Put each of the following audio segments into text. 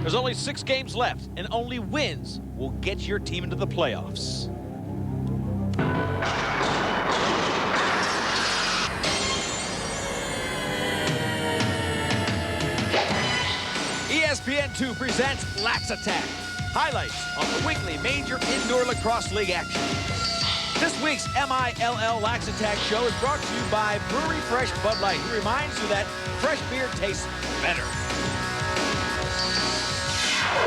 There's only 6 games left, and only wins will get your team into the playoffs. ESPN2 presents Lax Attack. Highlights on the weekly Major Indoor Lacrosse League action. This week's MILL Lax Attack show is brought to you by Brewery Fresh Bud Light, who reminds you that fresh beer tastes better.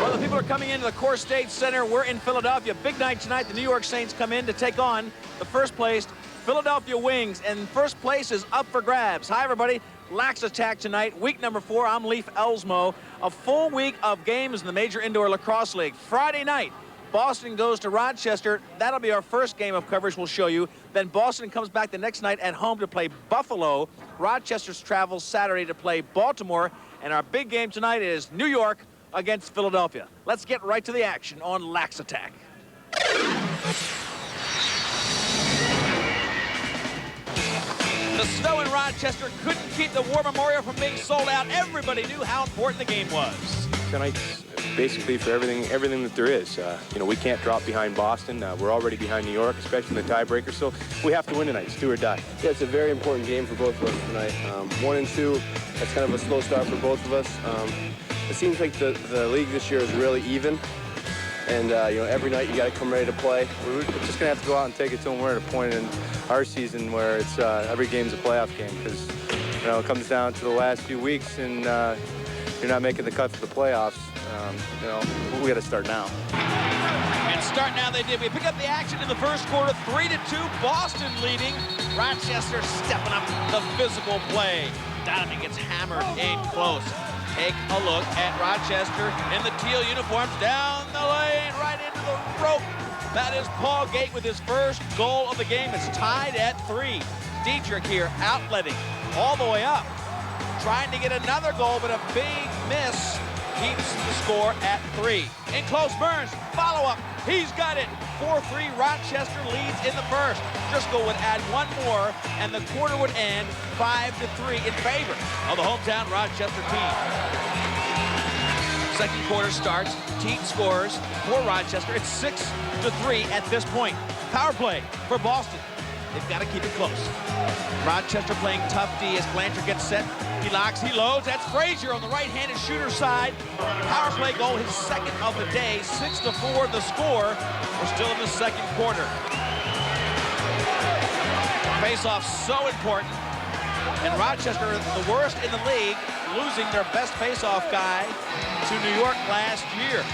Well, the people are coming into the Core State Center. We're in Philadelphia. Big night tonight. The New York Saints come in to take on the first-placed Philadelphia Wings, and first place is up for grabs. Hi, everybody. Lax Attack tonight, week number 4. I'm Leif Elsmo. A full week of games in the Major Indoor Lacrosse League. Friday night, Boston goes to Rochester. That'll be our first game of coverage we'll show you. Then Boston comes back the next night at home to play Buffalo. Rochester's travels Saturday to play Baltimore. And our big game tonight is New York against Philadelphia. Let's get right to the action on Lax Attack. The snow in Rochester couldn't keep the War Memorial from being sold out. Everybody knew how important the game was. Tonight's basically for everything that there is. You know, we can't drop behind Boston. We're already behind New York, especially in the tiebreaker, so we have to win tonight. It's do or die. Yeah, it's a very important game for both of us tonight. 1 and 2, that's kind of a slow start for both of us. It seems like the league this year is really even. And, you know, every night you got to come ready to play. We're just going to have to go out and take it to them. We're at a point in our season where it's every game's a playoff game because, you know, it comes down to the last few weeks and you're not making the cut for the playoffs. You know, we got to start now. And start now they did. We pick up the action in the first quarter, 3-2, Boston leading. Rochester stepping up the physical play. Donovan gets hammered in close. Take a look at Rochester in the teal uniforms, down the lane, right into the rope. That is Paul Gate with his first goal of the game. It's tied at 3. Dietrich here outletting all the way up, trying to get another goal, but a big miss keeps the score at 3. In close, Burns, follow-up, he's got it. 4-3, Rochester leads in the first. Driscoll would add one more, and the quarter would end 5-3 in favor of the hometown Rochester team. Second quarter starts, team scores for Rochester. It's 6-3 at this point. Power play for Boston. They've got to keep it close. Rochester playing tough D as Blanchard gets set. He locks, he loads. That's Frazier on the right-handed shooter side. Power play goal, his second of the day. 6-4 the score. We're still in the second quarter. Face-off so important. And Rochester, the worst in the league, losing their best face-off guy to New York last year.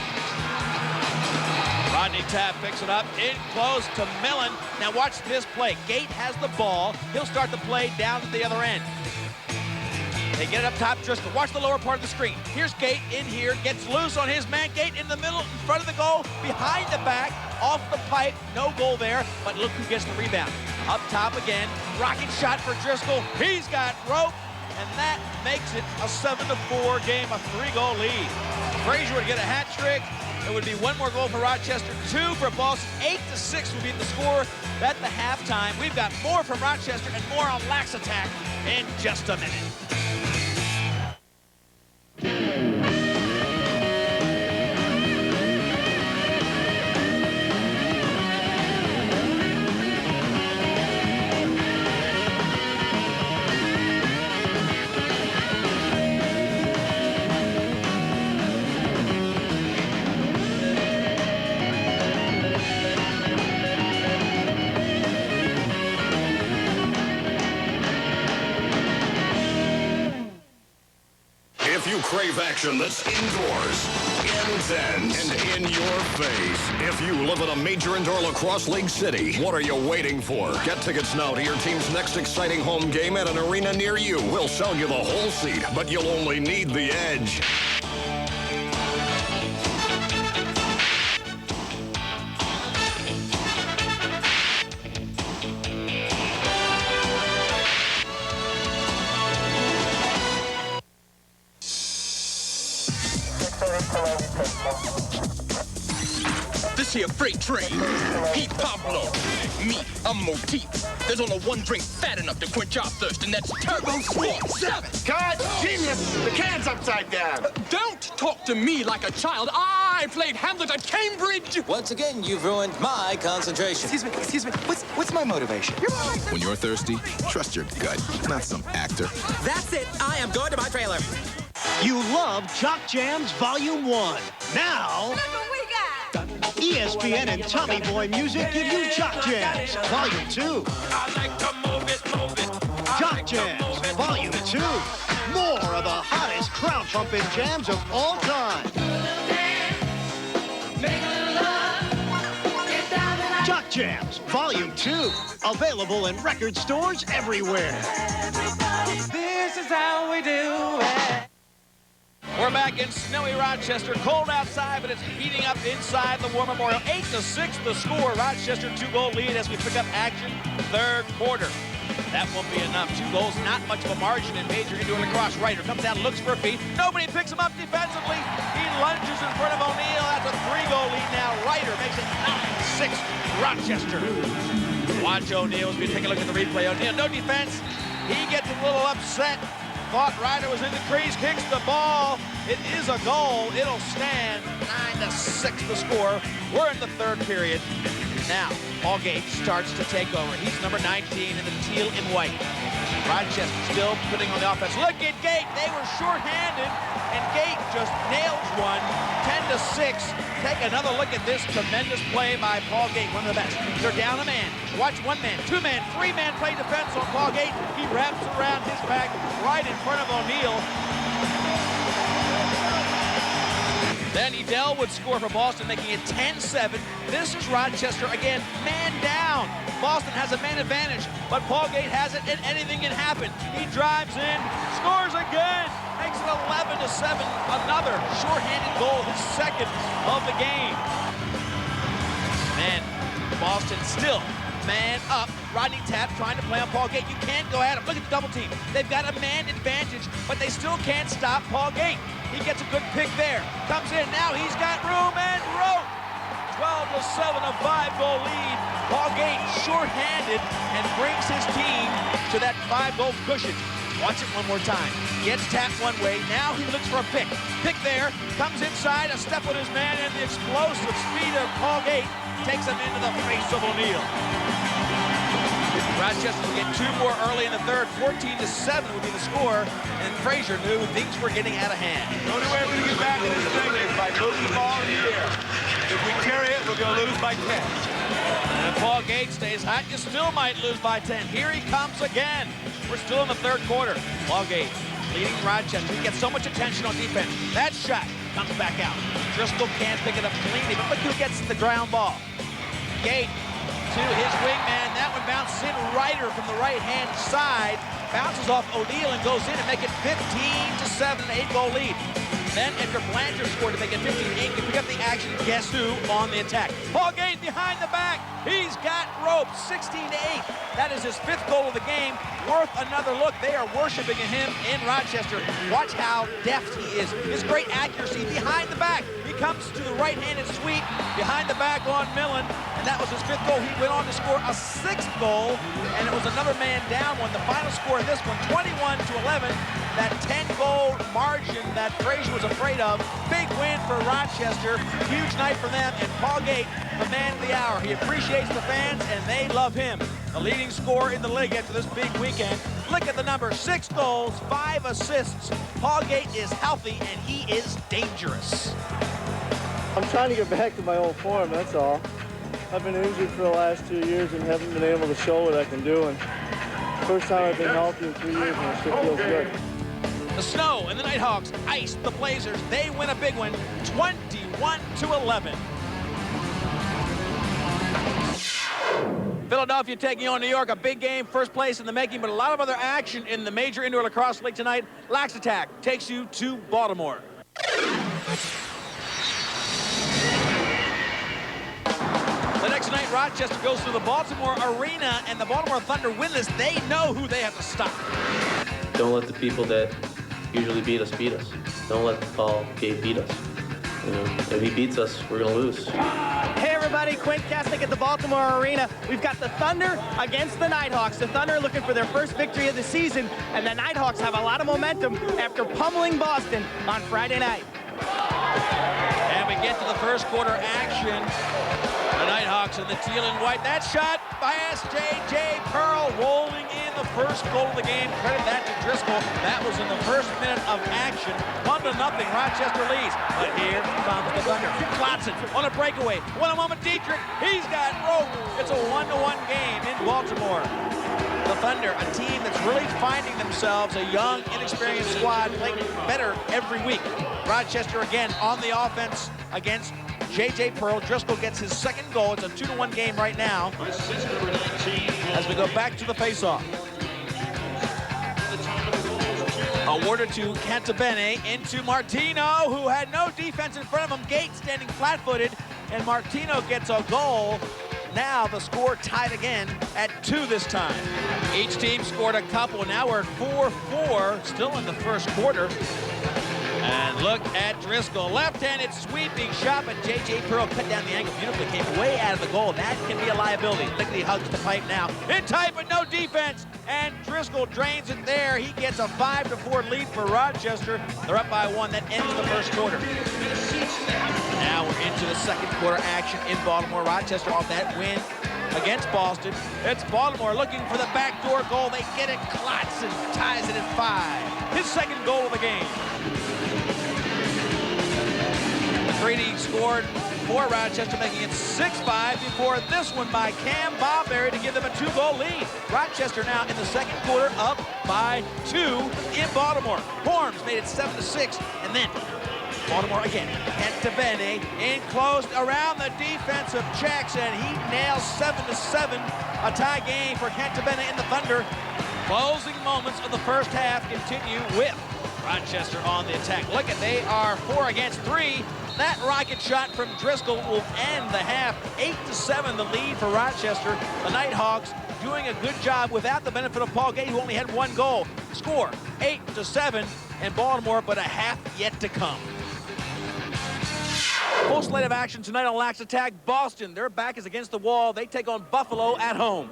Rodney Tapp picks it up, in close to Millen. Now watch this play. Gate has the ball. He'll start the play down at the other end. They get it up top, Driscoll. Watch the lower part of the screen. Here's Gate in here, gets loose on his man. Gate in the middle, in front of the goal, behind the back, off the pipe. No goal there, but look who gets the rebound. Up top again, rocket shot for Driscoll. He's got rope, and that makes it a 7-4 game, a 3-goal lead. Frazier would get a hat trick. It would be one more goal for Rochester, 2 for Boston. 8-6 would be the score at the halftime. We've got more from Rochester and more on Lax Attack in just a minute. If you crave action that's indoors, intense, and in your face, if you live in a Major Indoor Lacrosse League city, what are you waiting for? Get tickets now to your team's next exciting home game at an arena near you. We'll sell you the whole seat, but you'll only need the edge. This here freight train, he Pablo, me, I'm Motif. There's only one drink fat enough to quench our thirst, and that's Turbo Sport 7. Cut! Genius! The can's upside down. Don't talk to me like a child. I played Hamlet at Cambridge. Once again, you've ruined my concentration. Excuse me. What's my motivation? When you're thirsty, trust your gut, not some actor. That's it. I am going to my trailer. You love Jock Jams Volume 1. Now, Look what we got. ESPN and Tommy Boy Music give you Jock Jams Volume 2. I like to move it. Jock Jams Volume 2. More of the hottest crowd pumping jams of all time. Jock Jams Volume 2. Available in record stores everywhere. This is how we do it. We're back in snowy Rochester. Cold outside, but it's heating up inside the War Memorial. 8-6 the score. Rochester 2-goal lead as we pick up action third quarter. That won't be enough. 2 goals, not much of a margin in Major Indoor Lacrosse. Ryder comes down, looks for a feed. Nobody picks him up defensively. He lunges in front of O'Neal. That's a 3-goal lead now. Ryder makes it 9-6 Rochester. Watch O'Neal as we take a look at the replay. O'Neal, no defense. He gets a little upset. Thought Ryder was in the crease, kicks the ball. It is a goal. It'll stand. 9-6 the score. We're in the third period. Now, Paul Gate starts to take over. He's number 19 in the teal and white. Rochester still putting on the offense. Look at Gate. They were shorthanded, and Gate just nails one. 10-6. Take another look at this tremendous play by Paul Gate, one of the best. They're down a man. Watch 1 man, 2 man, 3 man play defense on Paul Gate. He wraps around his back right in front of O'Neal. Then Edel would score for Boston, making it 10-7. This is Rochester again, man down. Boston has a man advantage, but Paul Gate has it, and anything can happen. He drives in, scores again, makes it 11-7. Another shorthanded goal, his second of the game. Man, Boston still man up. Rodney Tapp trying to play on Paul Gate. You can't go at him. Look at the double team. They've got a man advantage, but they still can't stop Paul Gate. He gets a good pick there. Comes in. Now he's got room and rope. 12-7, a 5-goal lead. Paul Gate shorthanded and brings his team to that 5-goal cushion. Watch it one more time. Gets tapped one way. Now he looks for a pick. Pick there. Comes inside. A step with his man, and the explosive speed of Paul Gate takes him into the face of O'Neal. Rochester will get 2 more early in the third. 14-7 would be the score, and Frazier knew things were getting out of hand. The only way we're going to get back in this thing is by moving the ball in the air. If we carry it, we're going to lose by 10. And if Paul Gate stays hot, you still might lose by 10. Here he comes again. We're still in the third quarter. Paul Gate leading Rochester. He gets so much attention on defense. That shot comes back out. Driscoll can't pick it up cleanly, but look who gets the ground ball. Gate to his wingman. That one bounces in. Ryder from the right-hand side bounces off O'Neal and goes in and make it 15-7, an 8-goal lead. Then Edgar Blanchard scored to make it 15-8. We pick up the action. Guess who on the attack? Paul Gate behind the back. He's got rope. 16-8. That is his 5th goal of the game. Worth another look. They are worshiping him in Rochester. Watch how deft he is. His great accuracy behind the back. He comes to the right-handed sweep behind the back on Millen, and that was his 5th goal. He went on to score a 6th goal, and it was another man down one. The final score of this one, 21-11. That 10-goal margin that Frazier was afraid of. Big win for Rochester. Huge night for them, and Paul Gate, the man of the hour. He appreciates the fans, and they love him. The leading scorer in the league after this big weekend. Look at the number, 6 goals, 5 assists. Paul Gate is healthy, and he is dangerous. I'm trying to get back to my old form, that's all. I've been injured for the last 2 years and haven't been able to show what I can do. And first time I've been healthy in 3 years, and it still feels good. The Snow and the Nighthawks ice the Blazers. They win a big one, 21-11. Philadelphia taking on New York, a big game, first place in the making, but a lot of other action in the Major Indoor Lacrosse League tonight. Lax Attack takes you to Baltimore. The next night, Rochester goes to the Baltimore Arena, and the Baltimore Thunder win this. They know who they have to stop. Don't let the people that usually beat us. Don't let Paul Gate beat us. You know, if he beats us, we're going to lose. Hey everybody, Quint Kesnick at the Baltimore Arena. We've got the Thunder against the Nighthawks. The Thunder looking for their first victory of the season, and the Nighthawks have a lot of momentum after pummeling Boston on Friday night. And we get to the first quarter action. The Nighthawks in the teal and white. That shot by J.J. Pearl rolling in the first goal of the game. Credit that to Driscoll. That was in the first minute of action. 1-0, Rochester leads. But here comes the Thunder. Klotson on a breakaway. One moment, Dietrich. He's got rope. It's a 1-1 game in Baltimore. The Thunder, a team that's really finding themselves, a young, inexperienced squad, playing better every week. Rochester again on the offense against J.J. Pearl. Driscoll gets his second goal. It's a 2-1 game right now as we go back to the faceoff. Awarded to Cantabene, into Martino, who had no defense in front of him. Gates standing flat-footed, and Martino gets a goal. Now the score tied again at 2 this time. Each team scored a couple. Now we're at 4-4, still in the first quarter. And look at Driscoll. Left-handed sweeping shot, but J.J. Pearl cut down the angle beautifully. Came way out of the goal. That can be a liability. Lickety hugs the pipe now. In tight, but no defense. And Driscoll drains it there. He gets a 5-4 lead for Rochester. They're up by 1. That ends the first quarter. Now we're into the second quarter action in Baltimore. Rochester off that win against Boston. It's Baltimore looking for the backdoor goal. They get it. Klotson ties it at 5. His second goal of the game. McCready scored for Rochester, making it 6-5 before this one by Cam Bobberry to give them a 2-goal lead. Rochester now in the second quarter up by 2 in Baltimore. Horns made it 7-6, and then Baltimore again. Cantabene enclosed around the defensive checks, and he nails 7-7. A tie game for Cantabene in the Thunder. Closing moments of the first half continue with Rochester on the attack. Look at, they are 4 against 3. That rocket shot from Driscoll will end the half. 8-7 the lead for Rochester. The Nighthawks doing a good job without the benefit of Paul Gay, who only had 1 goal. Score 8-7 in Baltimore, but a half yet to come. Full slate of action tonight on Lax Attack. Boston, their back is against the wall. They take on Buffalo at home.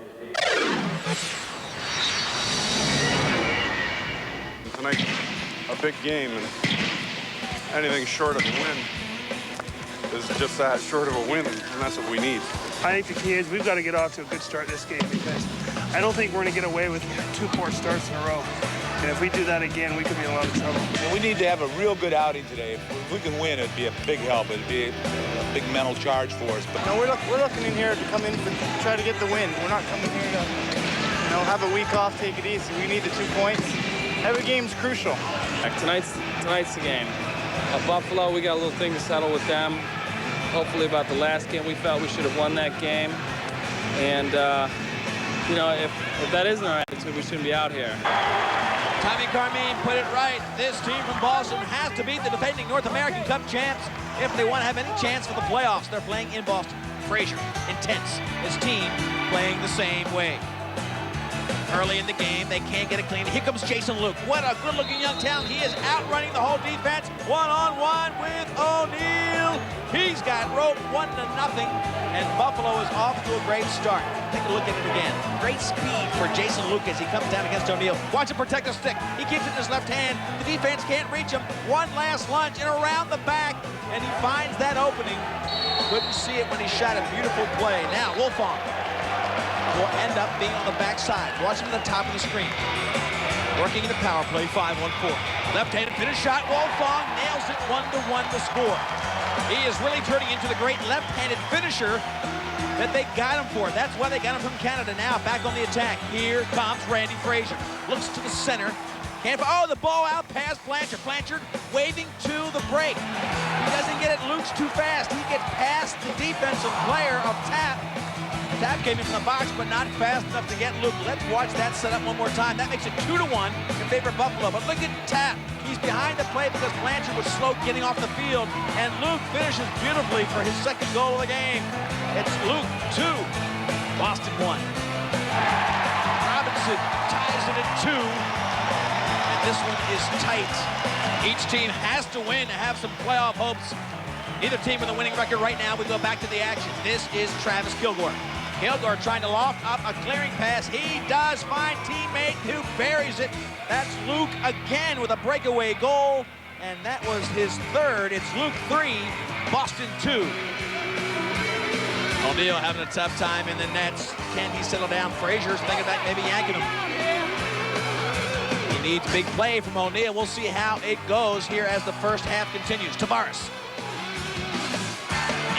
Tonight, a big game, and anything short of a win is just that, short of a win, and that's what we need. I think the key is we've got to get off to a good start this game, because I don't think we're going to get away with 2 poor starts in a row. And if we do that again, we could be in a lot of trouble. And we need to have a real good outing today. If we can win, it'd be a big help. It'd be a big mental charge for us. But no, we're looking in here to come in to try to get the win. We're not coming here to, have a week off, take it easy. We need the 2 points. Every game's crucial. Tonight's the game. Buffalo, we got a little thing to settle with them. Hopefully about the last game, we felt we should have won that game. And, if that isn't our attitude, we shouldn't be out here. Tommy Carmine put it right. This team from Boston has to beat the defending North American Cup champs if they want to have any chance for the playoffs. They're playing in Boston. Frazier, intense. His team playing the same way. Early in the game, they can't get it clean. Here comes Jason Luke. What a good-looking young talent. He is outrunning the whole defense. One-on-one with O'Neal. He's got rope 1-0, and Buffalo is off to a great start. Take a look at it again. Great speed for Jason Luke as he comes down against O'Neal. Watch him protect the stick. He keeps it in his left hand. The defense can't reach him. One last lunge and around the back, and he finds that opening. Couldn't see it when he shot a beautiful play. Now, Wolfong will end up being on the backside. Watch him at the top of the screen. Working in the power play, 5-1-4. Left-handed finish shot. Wolfong nails it 1-1 to score. He is really turning into the great left-handed finisher that they got him for. That's why they got him from Canada. Now back on the attack. Here comes Randy Frazier. Looks to the center. The ball out past Blanchard. Blanchard waving to the break. He doesn't get it loose too fast. He gets past the defensive player of Tapp. Tapp came in from the box, but not fast enough to get Luke. Let's watch that set up one more time. That makes it 2-1 in favor of Buffalo. But look at Tapp. He's behind the play because Blanchard was slow getting off the field. And Luke finishes beautifully for his second goal of the game. It's Luke 2, Boston 1. Robinson ties it at 2. And this one is tight. Each team has to win to have some playoff hopes. Neither team with a winning record right now. We go back to the action. This is Travis Kilgore. Kilgore trying to loft up a clearing pass. He does find teammate who buries it. That's Luke again with a breakaway goal. and that was his third. It's Luke 3, Boston 2. O'Neal having a tough time in the nets. Can he settle down? Frazier's thinking about maybe yanking him. He needs big play from O'Neal. We'll see how it goes here as the first half continues. Tavares.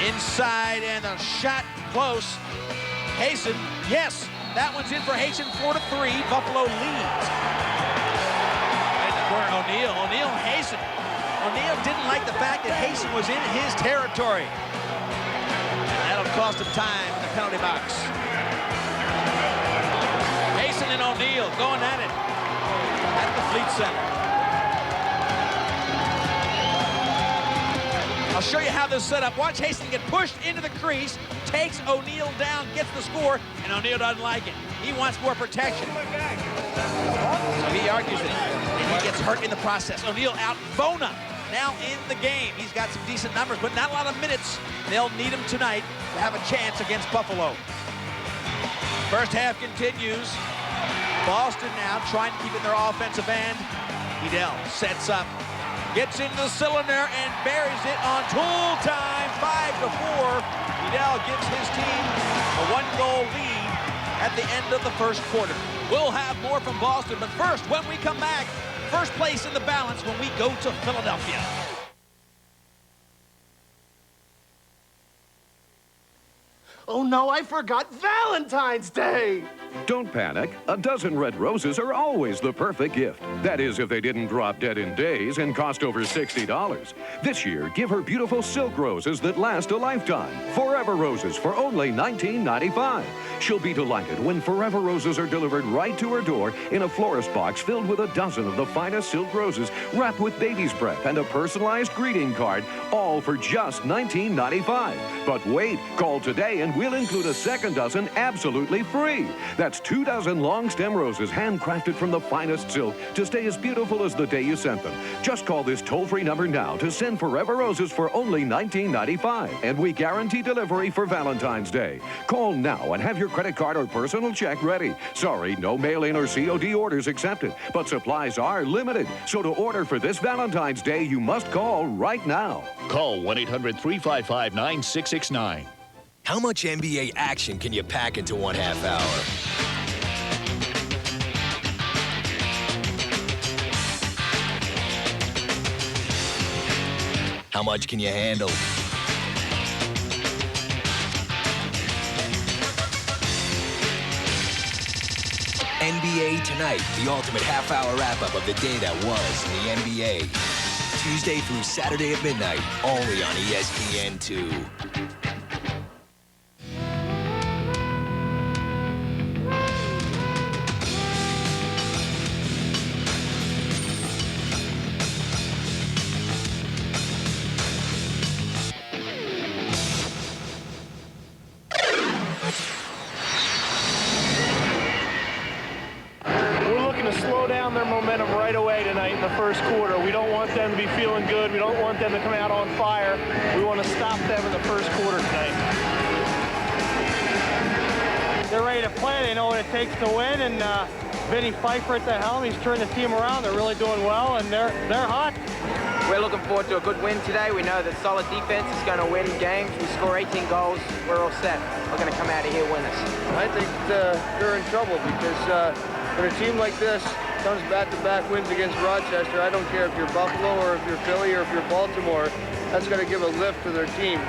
Inside, and a shot close. Hayson, yes, that one's in for Hayson, 4-3. Buffalo leads. In the corner, O'Neal. O'Neal, Hayson. O'Neal didn't like the fact that Hayson was in his territory. That'll cost him time in the penalty box. Hayson and O'Neal going at it at the Fleet Center. I'll show you how this is set up. Watch Hayson get pushed into the crease, takes O'Neal down, gets the score, and O'Neal doesn't like it. He wants more protection. So he argues it, and he gets hurt in the process. O'Neal out. Bona now in the game. He's got some decent numbers, but not a lot of minutes. They'll need him tonight to have a chance against Buffalo. First half continues. Boston now trying to keep in their offensive end. Edel sets up. Gets into the cylinder and buries it on tool time, 5-4. Edel gives his team a 1-goal lead at the end of the first quarter. We'll have more from Boston, but first, when we come back, first place in the balance when we go to Philadelphia. Oh no, I forgot Valentine's Day! Don't panic. A dozen red roses are always the perfect gift. That is, if they didn't drop dead in days and cost over $60. This year, give her beautiful silk roses that last a lifetime. Forever Roses for only $19.95. She'll be delighted when Forever Roses are delivered right to her door in a florist box filled with a dozen of the finest silk roses wrapped with baby's breath and a personalized greeting card, all for just $19.95. But wait, call today and we'll include a second dozen absolutely free. That's 2 dozen long stem roses handcrafted from the finest silk to stay as beautiful as the day you sent them. Just call this toll-free number now to send Forever Roses for only $19.95. And we guarantee delivery for Valentine's Day. Call now and have your credit card or personal check ready. Sorry, no mail-in or COD orders accepted, but supplies are limited. So to order for this Valentine's Day, you must call right now. Call 1-800-355-9669. How much NBA action can you pack into 1/2 hour? How much can you handle? NBA Tonight, the ultimate half-hour wrap-up of the day that was in the NBA. Tuesday through Saturday at midnight, only on ESPN2. First quarter. We don't want them to be feeling good. We don't want them to come out on fire. We want to stop them in the first quarter tonight. They're ready to play. They know what it takes to win, and Vinny Pfeiffer at the helm, he's turned the team around. They're really doing well, and they're hot. We're looking forward to a good win today. We know that solid defense is going to win games. We score 18 goals. We're all set. We're going to come out of here winners. I think they're in trouble because when a team like this comes back-to-back wins against Rochester, I don't care if you're Buffalo or if you're Philly or if you're Baltimore, that's going to give a lift to their team.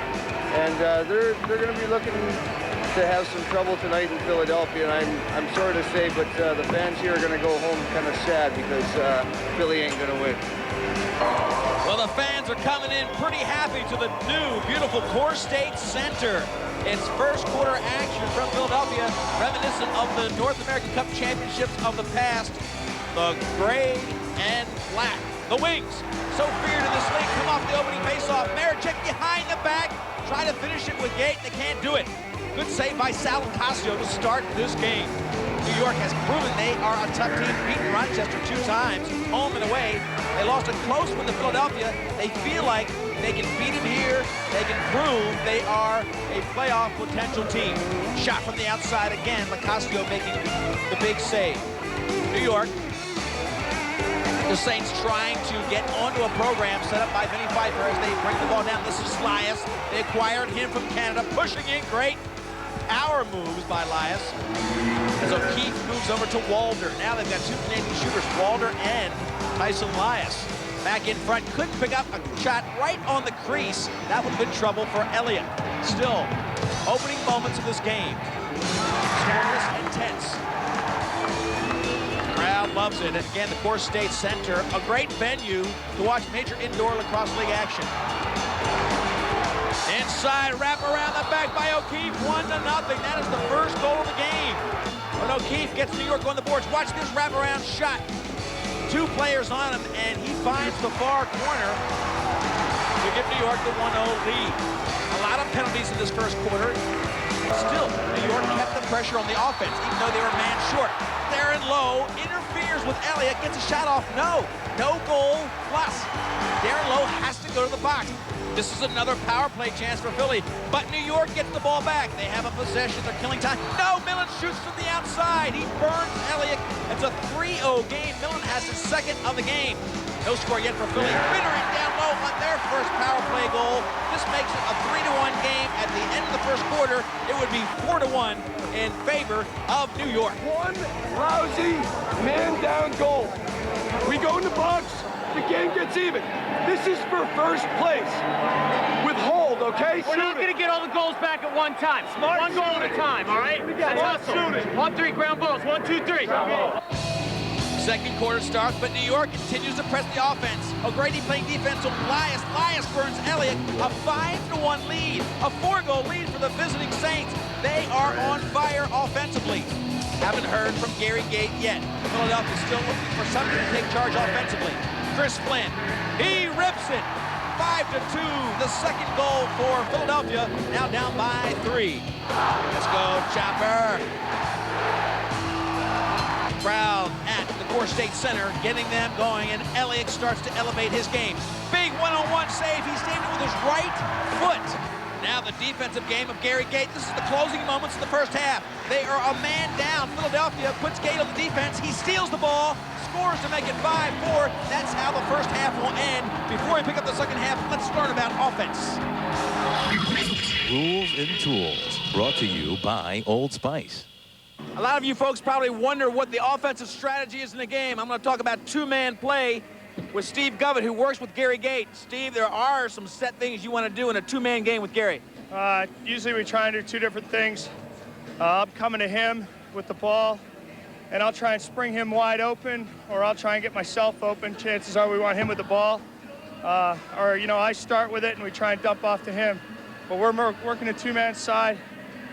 And they're going to be looking to have some trouble tonight in Philadelphia, and I'm sorry to say, but the fans here are going to go home kind of sad because Philly ain't going to win. Well, the fans are coming in pretty happy to the new, beautiful Core State Center. It's first quarter action from Philadelphia, reminiscent of the North American Cup championships of the past. The gray and black. The Wings, so feared in this league, come off the opening faceoff. Marichek behind the back, try to finish it with Gate, they can't do it. Good save by Sal Ocasio to start this game. New York has proven they are a tough team, beaten Rochester 2 times, home and away. They lost a close one to Philadelphia. They feel like they can beat them here. They can prove they are a playoff potential team. Shot from the outside again, Ocasio making the big save. New York The Saints trying to get onto a program set up by Vinny Pfeiffer as they bring the ball down. This is Lias. They acquired him from Canada, pushing in. Great power moves by Lias. As O'Keefe moves over to Walder. Now they've got two Canadian shooters, Walder and Tyson Lias. Back in front, couldn't pick up a shot right on the crease. That would have been trouble for Elliott. Still, opening moments of this game. Scoreless and tense. Crowd loves it. And again, the Coors State Center, a great venue to watch Major Indoor Lacrosse League action. Inside, wrap around the back by O'Keefe, 1-0. That is the first goal of the game. When O'Keefe gets New York on the boards, watch this wraparound shot. Two players on him, and he finds the far corner to give New York the 1-0 lead. A lot of penalties in this first quarter. Still, New York kept the pressure on the offense, even though they were man short. Darren Lowe interferes with Elliott, gets a shot off. No goal plus. Darren Lowe has to go to the box. This is another power play chance for Philly, but New York gets the ball back. They have a possession, they're killing time. No, Millen shoots from the outside. He burns Elliott. It's a 3-0 game. Millen has his second of the game. No score yet for Philly. Bittering down low on their first power play goal. This makes it a 3-1 game. At the end of the first quarter, it would be 4-1 in favor of New York. One lousy man-down goal. We go in the box, the game gets even. This is for first place. With hold, okay? We're not going to get all the goals back at one time. One goal at a time, all right? Let's hustle. 1-3 ground balls. 1, 2, 3. Second quarter starts, but New York continues to press the offense. O'Grady playing defense on Lias. Lias burns Elliott. A 5-1 lead. A 4-goal lead for the visiting Saints. They are on fire offensively. Haven't heard from Gary Gate yet. Philadelphia still looking for something to take charge offensively. Chris Flynn, he rips it. 5-2, the second goal for Philadelphia. Now down by 3. Let's go, Chopper. Crowd at the Coors State Center, getting them going, and Elliott starts to elevate his game. Big one-on-one save. He's standing with his right foot. Now the defensive game of Gary Gate. This is the closing moments of the first half. They are a man down. Philadelphia puts Gate on the defense. He steals the ball, scores to make it 5-4. That's how the first half will end. Before we pick up the second half, let's learn about offense. Rules and Tools, brought to you by Old Spice. A lot of you folks probably wonder what the offensive strategy is in the game. I'm going to talk about two-man play with Steve Govett, who works with Gary Gate. Steve, there are some set things you want to do in a two-man game with Gary. Usually we try and do two different things. I'm coming to him with the ball, and I'll try and spring him wide open, or I'll try and get myself open. Chances are we want him with the ball. Or, you know, I start with it, and we try and dump off to him. But we're working a two-man side,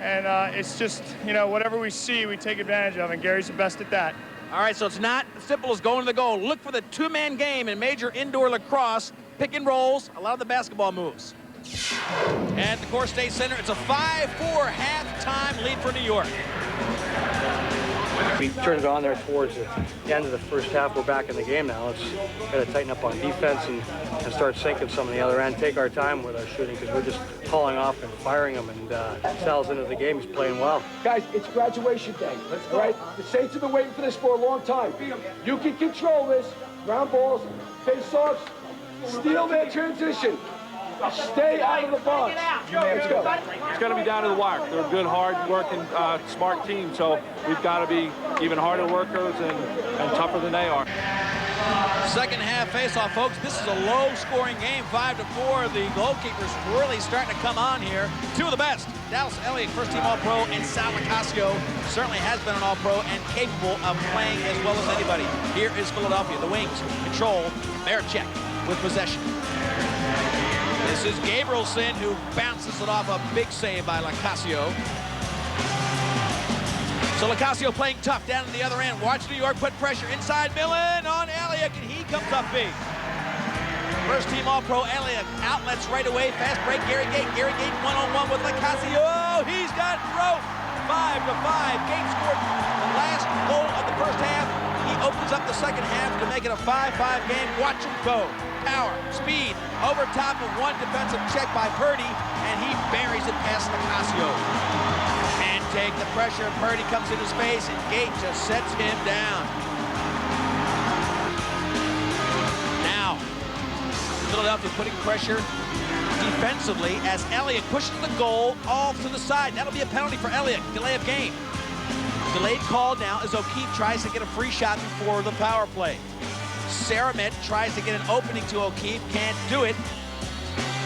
and it's just, you know, whatever we see, we take advantage of, and Gary's the best at that. All right, so it's not as simple as going to the goal. Look for the two-man game in Major Indoor Lacrosse. Pick and rolls, a lot of the basketball moves. At the Coors State Center, it's a 5-4 halftime lead for New York. We turned it on there towards the end of the first half. We're back in the game now. Let's got to tighten up on defense and start sinking some of the other end. Take our time with our shooting because we're just hauling off and firing them. And Sal's into the game. He's playing well. Guys, it's graduation day. Let's go. All right? The Saints have been waiting for this for a long time. You can control this. Ground balls, face-offs, steal their transition. Stay out of the box. Let's go. It's going to be down to the wire. They're a good, hard-working, smart team, so we've got to be even harder workers and tougher than they are. Second half face-off, folks. This is a low-scoring game, 5-4. The goalkeepers really starting to come on here. Two of the best, Dallas Elliott, first-team All-Pro, and Sal Nicasio certainly has been an All-Pro and capable of playing as well as anybody. Here is Philadelphia. The wings control. Maricek with possession. This is Gabrielson, who bounces it off a big save by Nicasio. So Nicasio playing tough down at the other end. Watch New York put pressure inside Millen on Elliott, and he comes up big. First team All-Pro Elliott outlets right away. Fast break, Gary Gate. Gary Gate one-on-one with Nicasio. Oh, he's got rope. 5-5. Gate scored the last goal of the first half. He opens up the second half to make it a 5-5 game. Watch him go. Power, speed, over top of one defensive check by Purdy, and he buries it past Nicasio. And take the pressure. Purdy comes into space, and Gate just sets him down. Philadelphia putting pressure defensively as Elliott pushes the goal off to the side. That'll be a penalty for Elliott. Delay of game. Delayed call now as O'Keefe tries to get a free shot before the power play. Saramet tries to get an opening to O'Keefe, can't do it.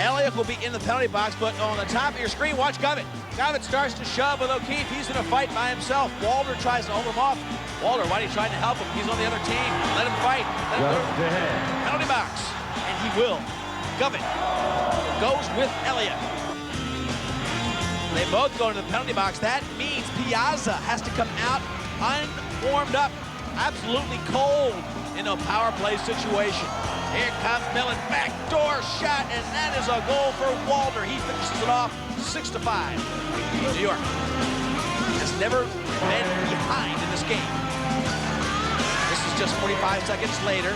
Elliott will be in the penalty box, but on the top of your screen, watch Govett. Govett starts to shove with O'Keefe. He's in a fight by himself. Walter tries to hold him off. Walter, why are you trying to help him? He's on the other team. Let him fight. Let him go to the penalty box. And he will. Govett goes with Elliott. They both go into the penalty box. That means Piazza has to come out unwarmed up, absolutely cold in a power play situation. Here comes Millen, backdoor shot, and that is a goal for Walter. He finishes it off 6-5. New York has never been behind in this game. This is just 45 seconds later.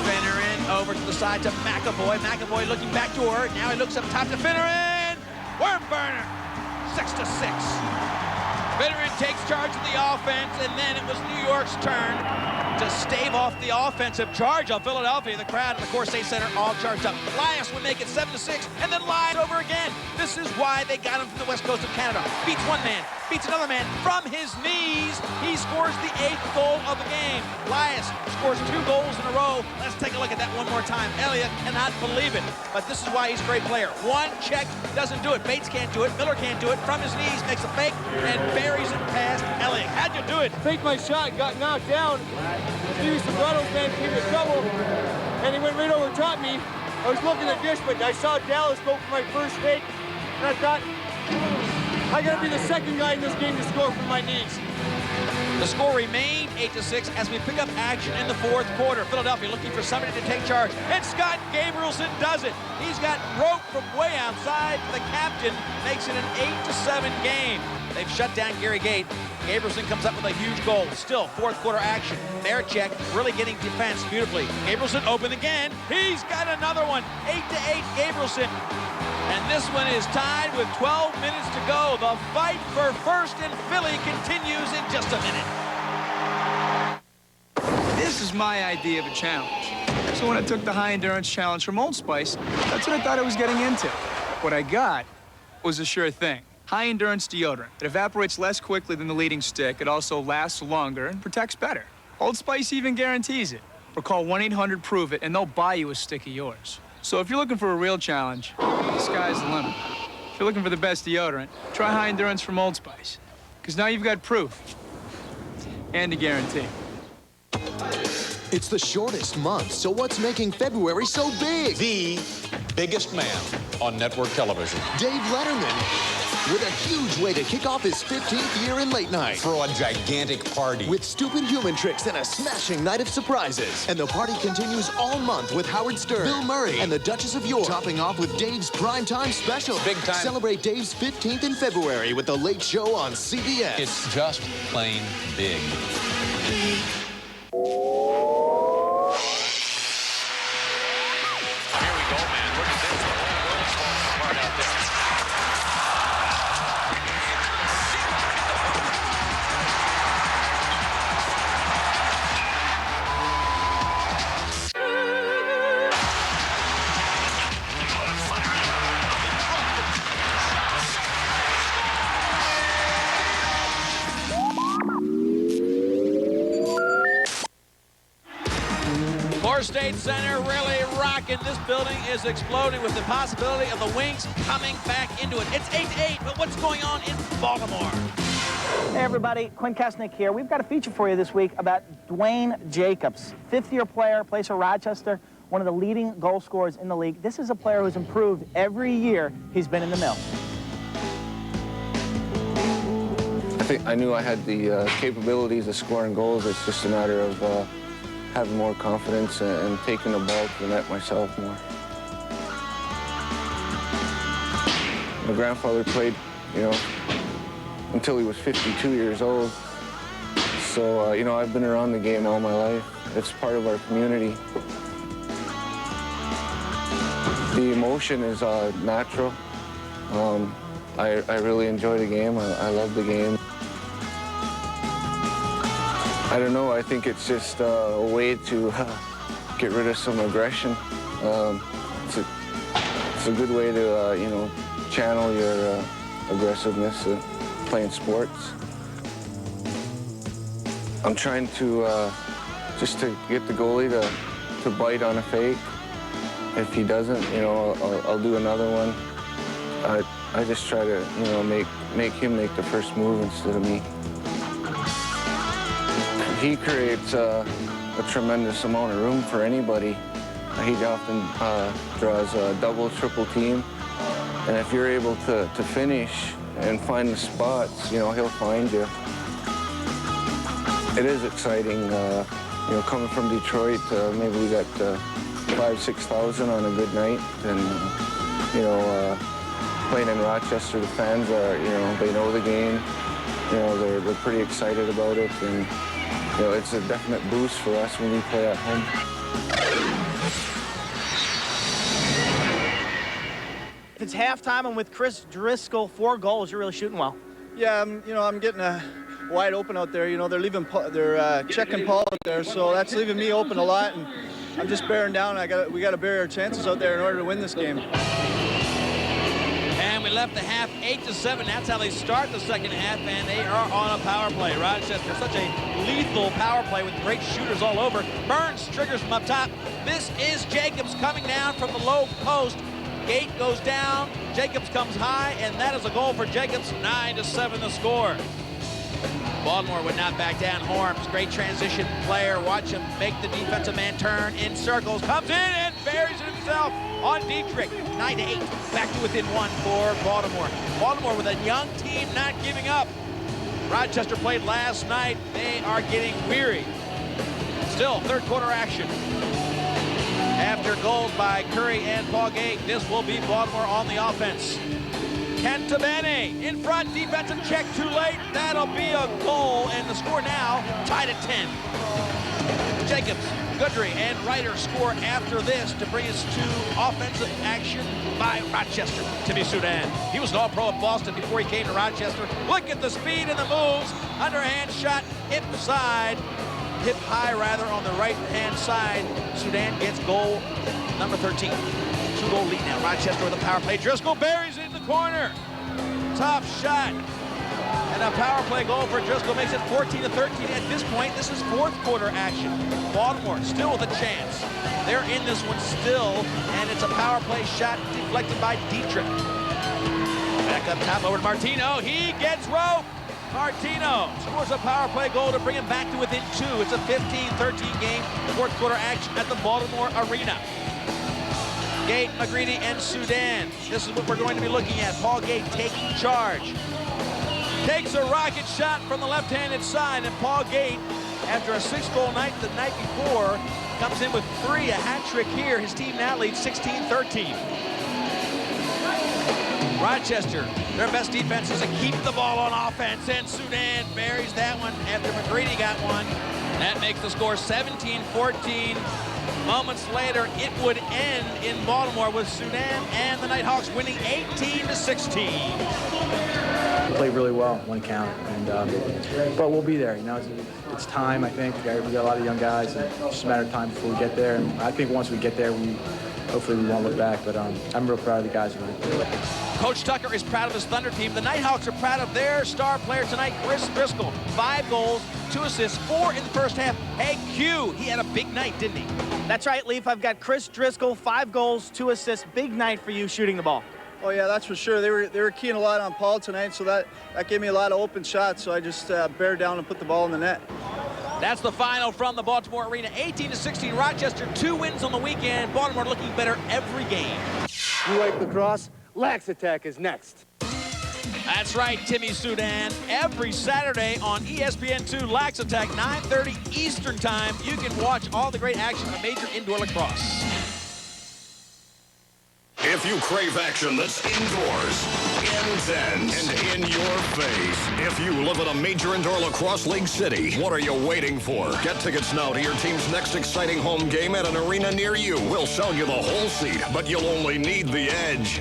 Finneran over to the side to McAvoy. McAvoy looking backdoor. Now he looks up top to Finneran. Worm burner, 6-6. Finneran takes charge of the offense, and then it was New York's turn to stave off the offensive charge of Philadelphia. The crowd at the Core State Center all charged up. Lias would make it 7-6, and then Lias over again. This is why they got him from the west coast of Canada. Beats one man, beats another man from his knees. He scores the 8th goal of the game. Lias scores 2 goals in a row. Let's take a look at that one more time. Elliott cannot believe it, but this is why he's a great player. One check, doesn't do it. Bates can't do it. Miller can't do it. From his knees, makes a fake, and buries it past Elliott. How'd you do it? Faked my shot, got knocked down. Stevie Sobrano's man came to trouble, and he went right over top me. I was looking at dish, but I saw Dallas go for my first fake, and I thought, I gotta be the second guy in this game to score from my knees. The score remained 8-6 as we pick up action in the 4th quarter. Philadelphia looking for somebody to take charge, and Scott Gabrielson does it. He's got rope from way outside. The captain makes it an 8-7 game. They've shut down Gary Gate. Gabrielson comes up with a huge goal. Still 4th quarter action. Maricek really getting defense beautifully. Gabrielson open again. He's got another one. 8-8 Gabrielson. And this one is tied with 12 minutes to go. The fight for first in Philly continues in just a minute. This is my idea of a challenge. So when I took the high endurance challenge from Old Spice, that's what I thought I was getting into. What I got was a sure thing. High endurance deodorant. It evaporates less quickly than the leading stick. It also lasts longer and protects better. Old Spice even guarantees it. Or call 1-800-PROVE-IT and they'll buy you a stick of yours. So if you're looking for a real challenge, the sky's the limit. If you're looking for the best deodorant, try high endurance from Old Spice. Because now you've got proof and a guarantee. It's the shortest month, so what's making February so big? The biggest man on network television. Dave Letterman, with a huge way to kick off his 15th year in late night. Throw a gigantic party. With stupid human tricks and a smashing night of surprises. And the party continues all month with Howard Stern, Bill Murray, and the Duchess of York. Topping off with Dave's primetime special. Big time. Celebrate Dave's 15th in February with The Late Show on CBS. It's just plain big. Core State Center really rocking. This building is exploding with the possibility of the Wings coming back into it. It's 8-8, but what's going on in Baltimore? Hey everybody, Quinn Kesnick here. We've got a feature for you this week about Dwayne Jacobs, 5th-year player, plays for Rochester, one of the leading goal scorers in the league. This is a player who's improved every year he's been in the mill. I knew I had the capabilities of scoring goals. It's just a matter of having more confidence and taking the ball to the net myself more. My grandfather played, until he was 52 years old. So, I've been around the game all my life. It's part of our community. The emotion is natural. I really enjoy the game. I love the game. I don't know, I think it's just a way to get rid of some aggression. it's a good way to, you know, channel your aggressiveness playing sports. I'm trying to just to get the goalie to bite on a fake. If he doesn't, you know, I'll do another one. I just try to, you know, make him make the first move instead of me. He creates a tremendous amount of room for anybody. He often draws a double, triple team. And if you're able to finish and find the spots, you know, he'll find you. It is exciting, you know, coming from Detroit, maybe we got 5,000 to 6,000 on a good night. And, you know, playing in Rochester, the fans are, you know, they know the game. You know, they're pretty excited about it. And, you know, it's a definite boost for us when we play at home. If it's halftime and with Chris Driscoll, 4 goals, you're really shooting well. Yeah, you know, I'm getting wide open out there. You know, they're checking Paul out there, so that's leaving me open a lot. And I'm just bearing down. We got to bury our chances out there in order to win this game. And we left the half 8-7. That's how they start the second half, and they are on a power play. Rochester, such a lethal power play with great shooters all over. Burns triggers from up top. This is Jacobs coming down from the low post. Gate goes down, Jacobs comes high, and that is a goal for Jacobs. 9-7 the score. Baltimore would not back down. Horms, great transition player. Watch him make the defensive man turn in circles. Comes in and buries it himself on Dietrich. 9-8, back to within 1 for Baltimore. Baltimore with a young team not giving up. Rochester played last night. They are getting weary. Still, third quarter action. After goals by Curry and Paul Gate, this will be Baltimore on the offense. Cantabene in front, defensive check too late. That'll be a goal, and the score now tied at 10. Jacobs, Goodry, and Ryder score after this to bring us to offensive action by Rochester. Timmy Sudan, he was an all-pro at Boston before he came to Rochester. Look at the speed and the moves. Underhand shot, hip high rather, on the right-hand side. Sudan gets goal number 13. 2-goal lead now. Rochester with a power play. Driscoll buries it in the corner. Tough shot. And a power play goal for Driscoll makes it 14-13 at this point. This is fourth quarter action. Baltimore still with a chance. They're in this one still, and it's a power play shot deflected by Dietrich. Back up top over to Martino. He gets rope. Martino scores a power play goal to bring him back to within 2. It's a 15-13 game, fourth quarter action at the Baltimore Arena. Gate, McGreedy, and Sudan. This is what we're going to be looking at. Paul Gate taking charge. Takes a rocket shot from the left-handed side, and Paul Gate, after a 6-goal night the night before, comes in with 3, a hat trick here. His team now leads 16-13. Rochester, their best defense is to keep the ball on offense, and Sudan buries that one after McGreedy got one. That makes the score 17-14. Moments later, it would end in Baltimore with Sudan and the Nighthawks winning 18-16. We played really well, one count, and but we'll be there. You know, it's time. I think we got a lot of young guys. And it's just a matter of time before we get there. And I think once we get there, hopefully we won't look back. But I'm real proud of the guys. Coach Tucker is proud of his Thunder team. The Nighthawks are proud of their star player tonight, Chris Driscoll. 5 goals, 2 assists, 4 in the first half. Hey, Q, he had a big night, didn't he? That's right, Leaf. I've got Chris Driscoll, 5 goals, 2 assists. Big night for you shooting the ball. Oh yeah, that's for sure. They were keying a lot on Paul tonight, so that gave me a lot of open shots. So I just bared down and put the ball in the net. That's the final from the Baltimore Arena. 18-16, Rochester, 2 wins on the weekend. Baltimore looking better every game. You like lacrosse? Lax Attack is next. That's right, Timmy Sudan. Every Saturday on ESPN2 Lax Attack, 9:30 Eastern Time. You can watch all the great action of Major Indoor Lacrosse. If you crave action that's indoors, intense, and in your face, if you live in a Major Indoor Lacrosse League city, what are you waiting for? Get tickets now to your team's next exciting home game at an arena near you. We'll sell you the whole seat, but you'll only need the edge.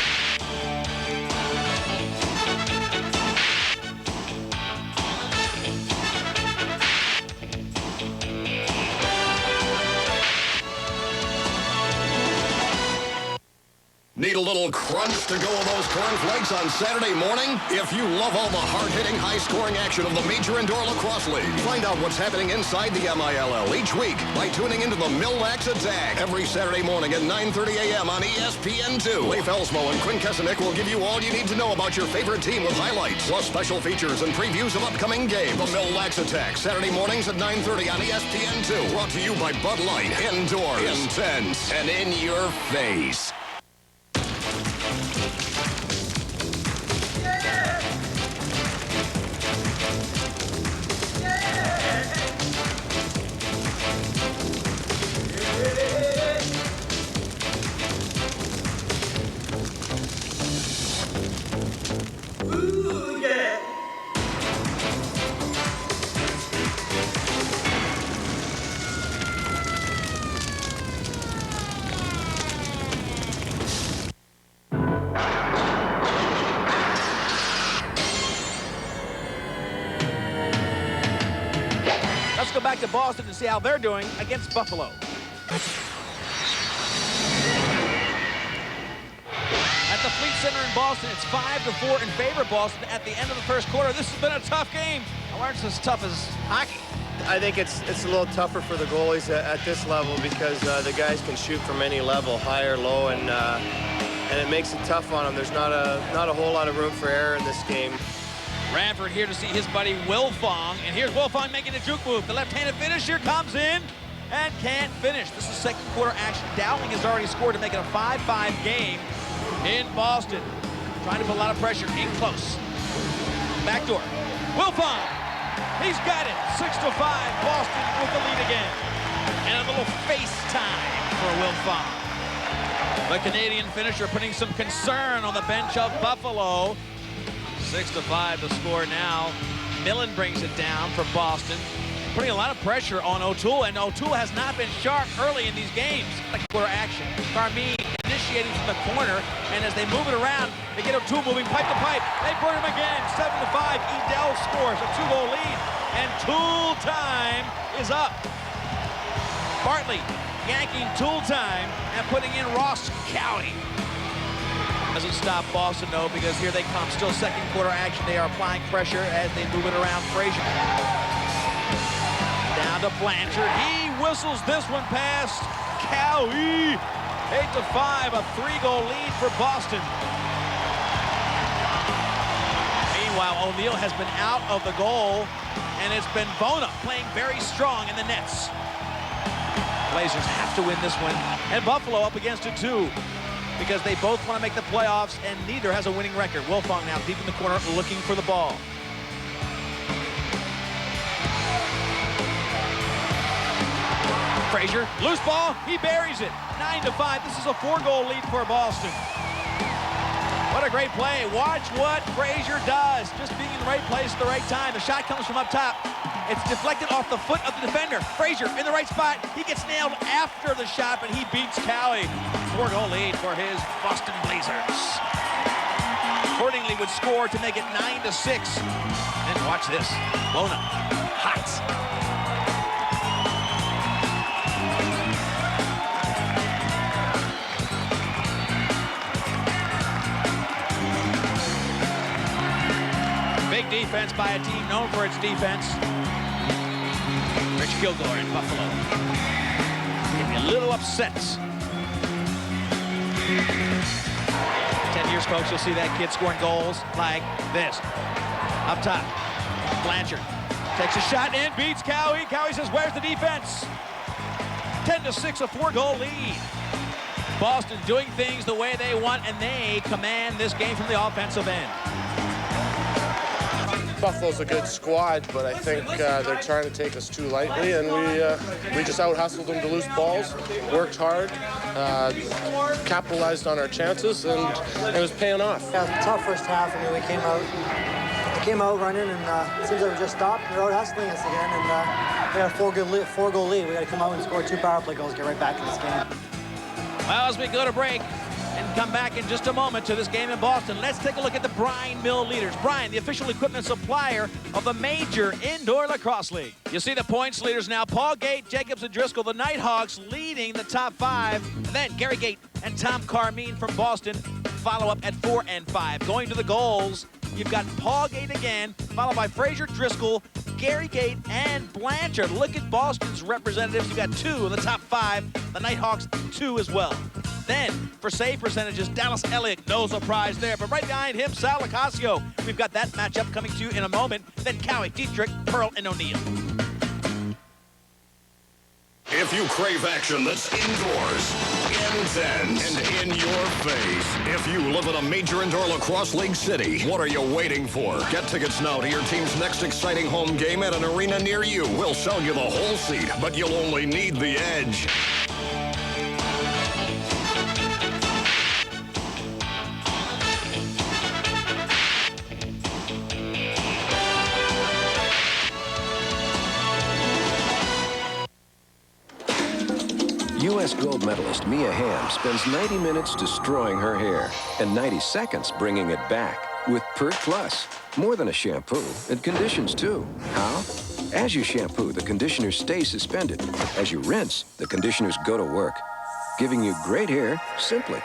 little crunch to go with those cornflakes on Saturday morning? If you love all the hard-hitting, high-scoring action of the Major Indoor Lacrosse League, find out what's happening inside the MILL each week by tuning into the Mille-Lacs Attack every Saturday morning at 9:30 a.m. on ESPN2. Leif Elsmo and Quinn Kesenick will give you all you need to know about your favorite team with highlights, plus special features and previews of upcoming games. The Mille-Lacs Attack, Saturday mornings at 9:30 on ESPN2. Brought to you by Bud Light. Indoors, intense, and in your face. Let's go back to Boston and see how they're doing against Buffalo. At the Fleet Center in Boston, it's 5-4 in favor of Boston at the end of the first quarter. This has been a tough game. I learned it's as tough as hockey. I think it's a little tougher for the goalies at this level because the guys can shoot from any level, high or low, and it makes it tough on them. There's not a whole lot of room for error in this game. Ranford here to see his buddy Wilfong, and here's Wilfong making a juke move. The left-handed finisher comes in and can't finish. This is second quarter action. Dowling has already scored to make it a 5-5 game in Boston. Trying to put a lot of pressure in close. Backdoor. Wilfong. He's got it. 6-5. Boston with the lead again. And a little FaceTime for Wilfong. The Canadian finisher putting some concern on the bench of Buffalo. 6-5 to score now. Millen brings it down for Boston, putting a lot of pressure on O'Toole, and O'Toole has not been sharp early in these games. Quarter action. Carmine initiating from the corner, and as they move it around, they get O'Toole moving pipe to pipe. They burn him again. 7-5. Edel scores a 2-goal lead, and Toole time is up. Bartley yanking Toole time and putting in Ross Cowie. Doesn't stop Boston, though, because here they come. Still second quarter action. They are applying pressure as they move it around. Frazier. Down to Blanchard. He whistles this one past Cowie. 8-5, a 3-goal lead for Boston. Meanwhile, O'Neill has been out of the goal, and it's been Bona playing very strong in the nets. Blazers have to win this one, and Buffalo up against it, too, because they both want to make the playoffs, and neither has a winning record. Wilfong now deep in the corner looking for the ball. Frazier, loose ball, he buries it. 9-5, this is a 4-goal lead for Boston. What a great play. Watch what Frazier does. Just being in the right place at the right time. The shot comes from up top. It's deflected off the foot of the defender. Frazier in the right spot. He gets nailed after the shot, but he beats Cowie. 4-goal lead for his Boston Blazers. Accordingly would score to make it 9-6. And watch this. Bona. Hot. Big defense by a team known for its defense. Rich Kilgore in Buffalo. Getting a little upset. 10 years, folks, you'll see that kid scoring goals like this. Up top, Blanchard takes a shot and beats Cowie. Cowie says, where's the defense? 10-6, a 4-goal lead. Boston doing things the way they want, and they command this game from the offensive end. Buffalo's a good squad, but I think they're trying to take us too lightly, and we just out-hustled them to loose balls, worked hard, capitalized on our chances, and it was paying off. Yeah, tough first half. I mean, we came out running, and it seems like we just stopped. They're out-hustling us again, and we got a 4-goal lead. We got to come out and score 2 power play goals, get right back in this game. Well, as we go to break, and Come back in just a moment to this game in Boston. Let's take a look at the Brine Mill leaders. Brine, the official equipment supplier of the Major Indoor Lacrosse League. You see the points leaders now. Paul Gate, Jacobs, and Driscoll, the Nighthawks, leading the top 5. And then Gary Gate and Tom Carmine from Boston follow up at 4 and 5. Going to the goals, you've got Paul Gate again, followed by Fraser Driscoll, Gary Gate, and Blanchard. Look at Boston's representatives. You've got 2 in the top 5. The Nighthawks, 2 as well. Then, for save percentages, Dallas Elliott, no surprise there. But right behind him, Sal Locasio. We've got that matchup coming to you in a moment. Then Cowie, Dietrich, Pearl, and O'Neill. If you crave action that's indoors, intense, and in your face, if you live in a Major Indoor Lacrosse League city, what are you waiting for? Get tickets now to your team's next exciting home game at an arena near you. We'll sell you the whole seat, but you'll only need the edge. U.S. gold medalist Mia Hamm spends 90 minutes destroying her hair and 90 seconds bringing it back with Pert Plus. More than a shampoo, it conditions too. How? As you shampoo, the conditioners stay suspended. As you rinse, the conditioners go to work, giving you great hair simply.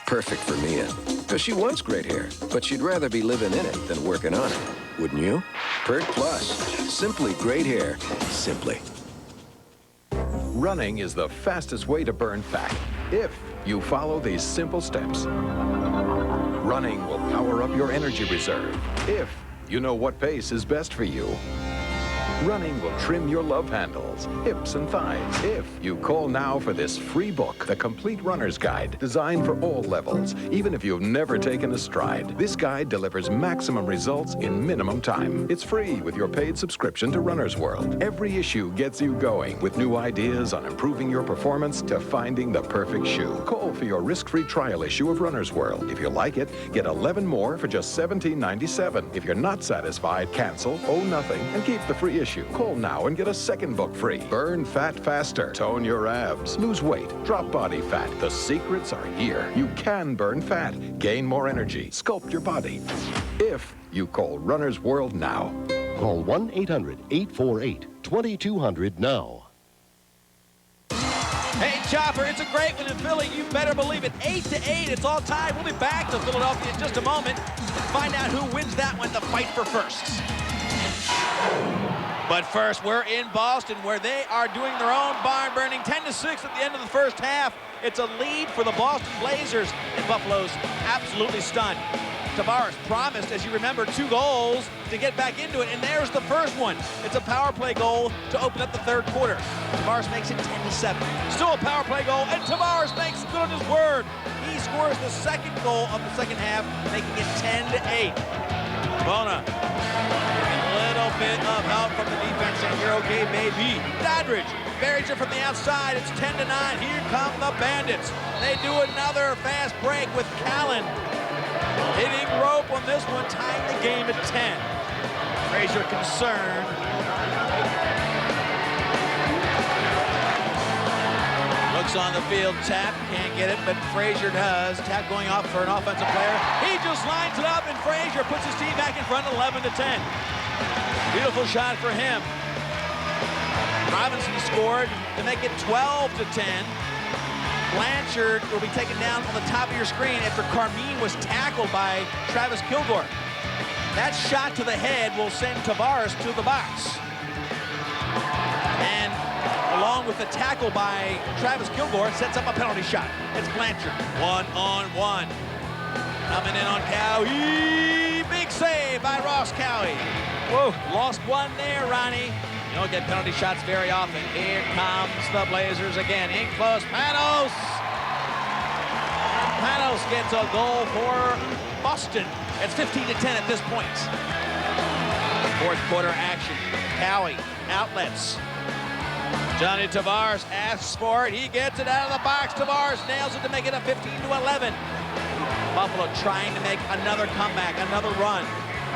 Perfect for Mia, because she wants great hair, but she'd rather be living in it than working on it. Wouldn't you? Pert Plus. Simply great hair. Simply. Running is the fastest way to burn fat if you follow these simple steps. Running will power up your energy reserve if you know what pace is best for you. Running will trim your love handles, hips, and thighs if you call now for this free book, The Complete Runner's Guide, designed for all levels, even if you've never taken a stride. This guide delivers maximum results in minimum time. It's free with your paid subscription to Runner's World. Every issue gets you going with new ideas on improving your performance to finding the perfect shoe. Call for your risk-free trial issue of Runner's World. If you like it, get 11 more for just $17.97. If you're not satisfied, cancel, owe nothing, and keep the free issue. Call now and get a second book free. Burn fat faster, tone your abs, lose weight, drop body fat. The secrets are here. You can burn fat, gain more energy, sculpt your body. If you call Runner's World now. Call 1-800-848-2200 now. Hey, Chopper, it's a great one in Philly. You better believe it. 8-8, it's all tied. We'll be back to Philadelphia in just a moment and find out who wins that one, the fight for firsts. But first, we're in Boston, where they are doing their own barn burning. 10-6 at the end of the first half. It's a lead for the Boston Blazers, and Buffalo's absolutely stunned. Tavares promised, as you remember, 2 goals to get back into it, and there's the first one. It's a power play goal to open up the third quarter. Tavares makes it 10-7. Still a power play goal, and Tavares makes good on his word. He scores the second goal of the second half, making it 10-8. Bona. A little bit of help from the defense, and you're okay, maybe. Doddridge buries it from the outside. It's 10-9. Here come the Bandits. They do another fast break with Callan hitting rope on this one, tying the game at 10. Frazier concerned. Looks on the field, tap, can't get it, but Frazier does. Tap going off for an offensive player. He just lines it up, and Frazier puts his team back in front, 11-10. Beautiful shot for him. Robinson scored to make it 12-10. Blanchard will be taken down on the top of your screen after Carmine was tackled by Travis Kilgore. That shot to the head will send Tavares to the box. And along with the tackle by Travis Kilgore, sets up a penalty shot. It's Blanchard, 1-on-1. Coming in on Cowie. Big save by Ross Cowie. Whoa, lost one there, Ronnie. You don't get penalty shots very often. Here comes the Blazers again. In close, Panos. And Panos gets a goal for Boston. It's 15-10 at this point. Fourth quarter action. Cowie, outlets. Johnny Tavares asks for it. He gets it out of the box. Tavares nails it to make it a 15-11. Buffalo trying to make another comeback, another run.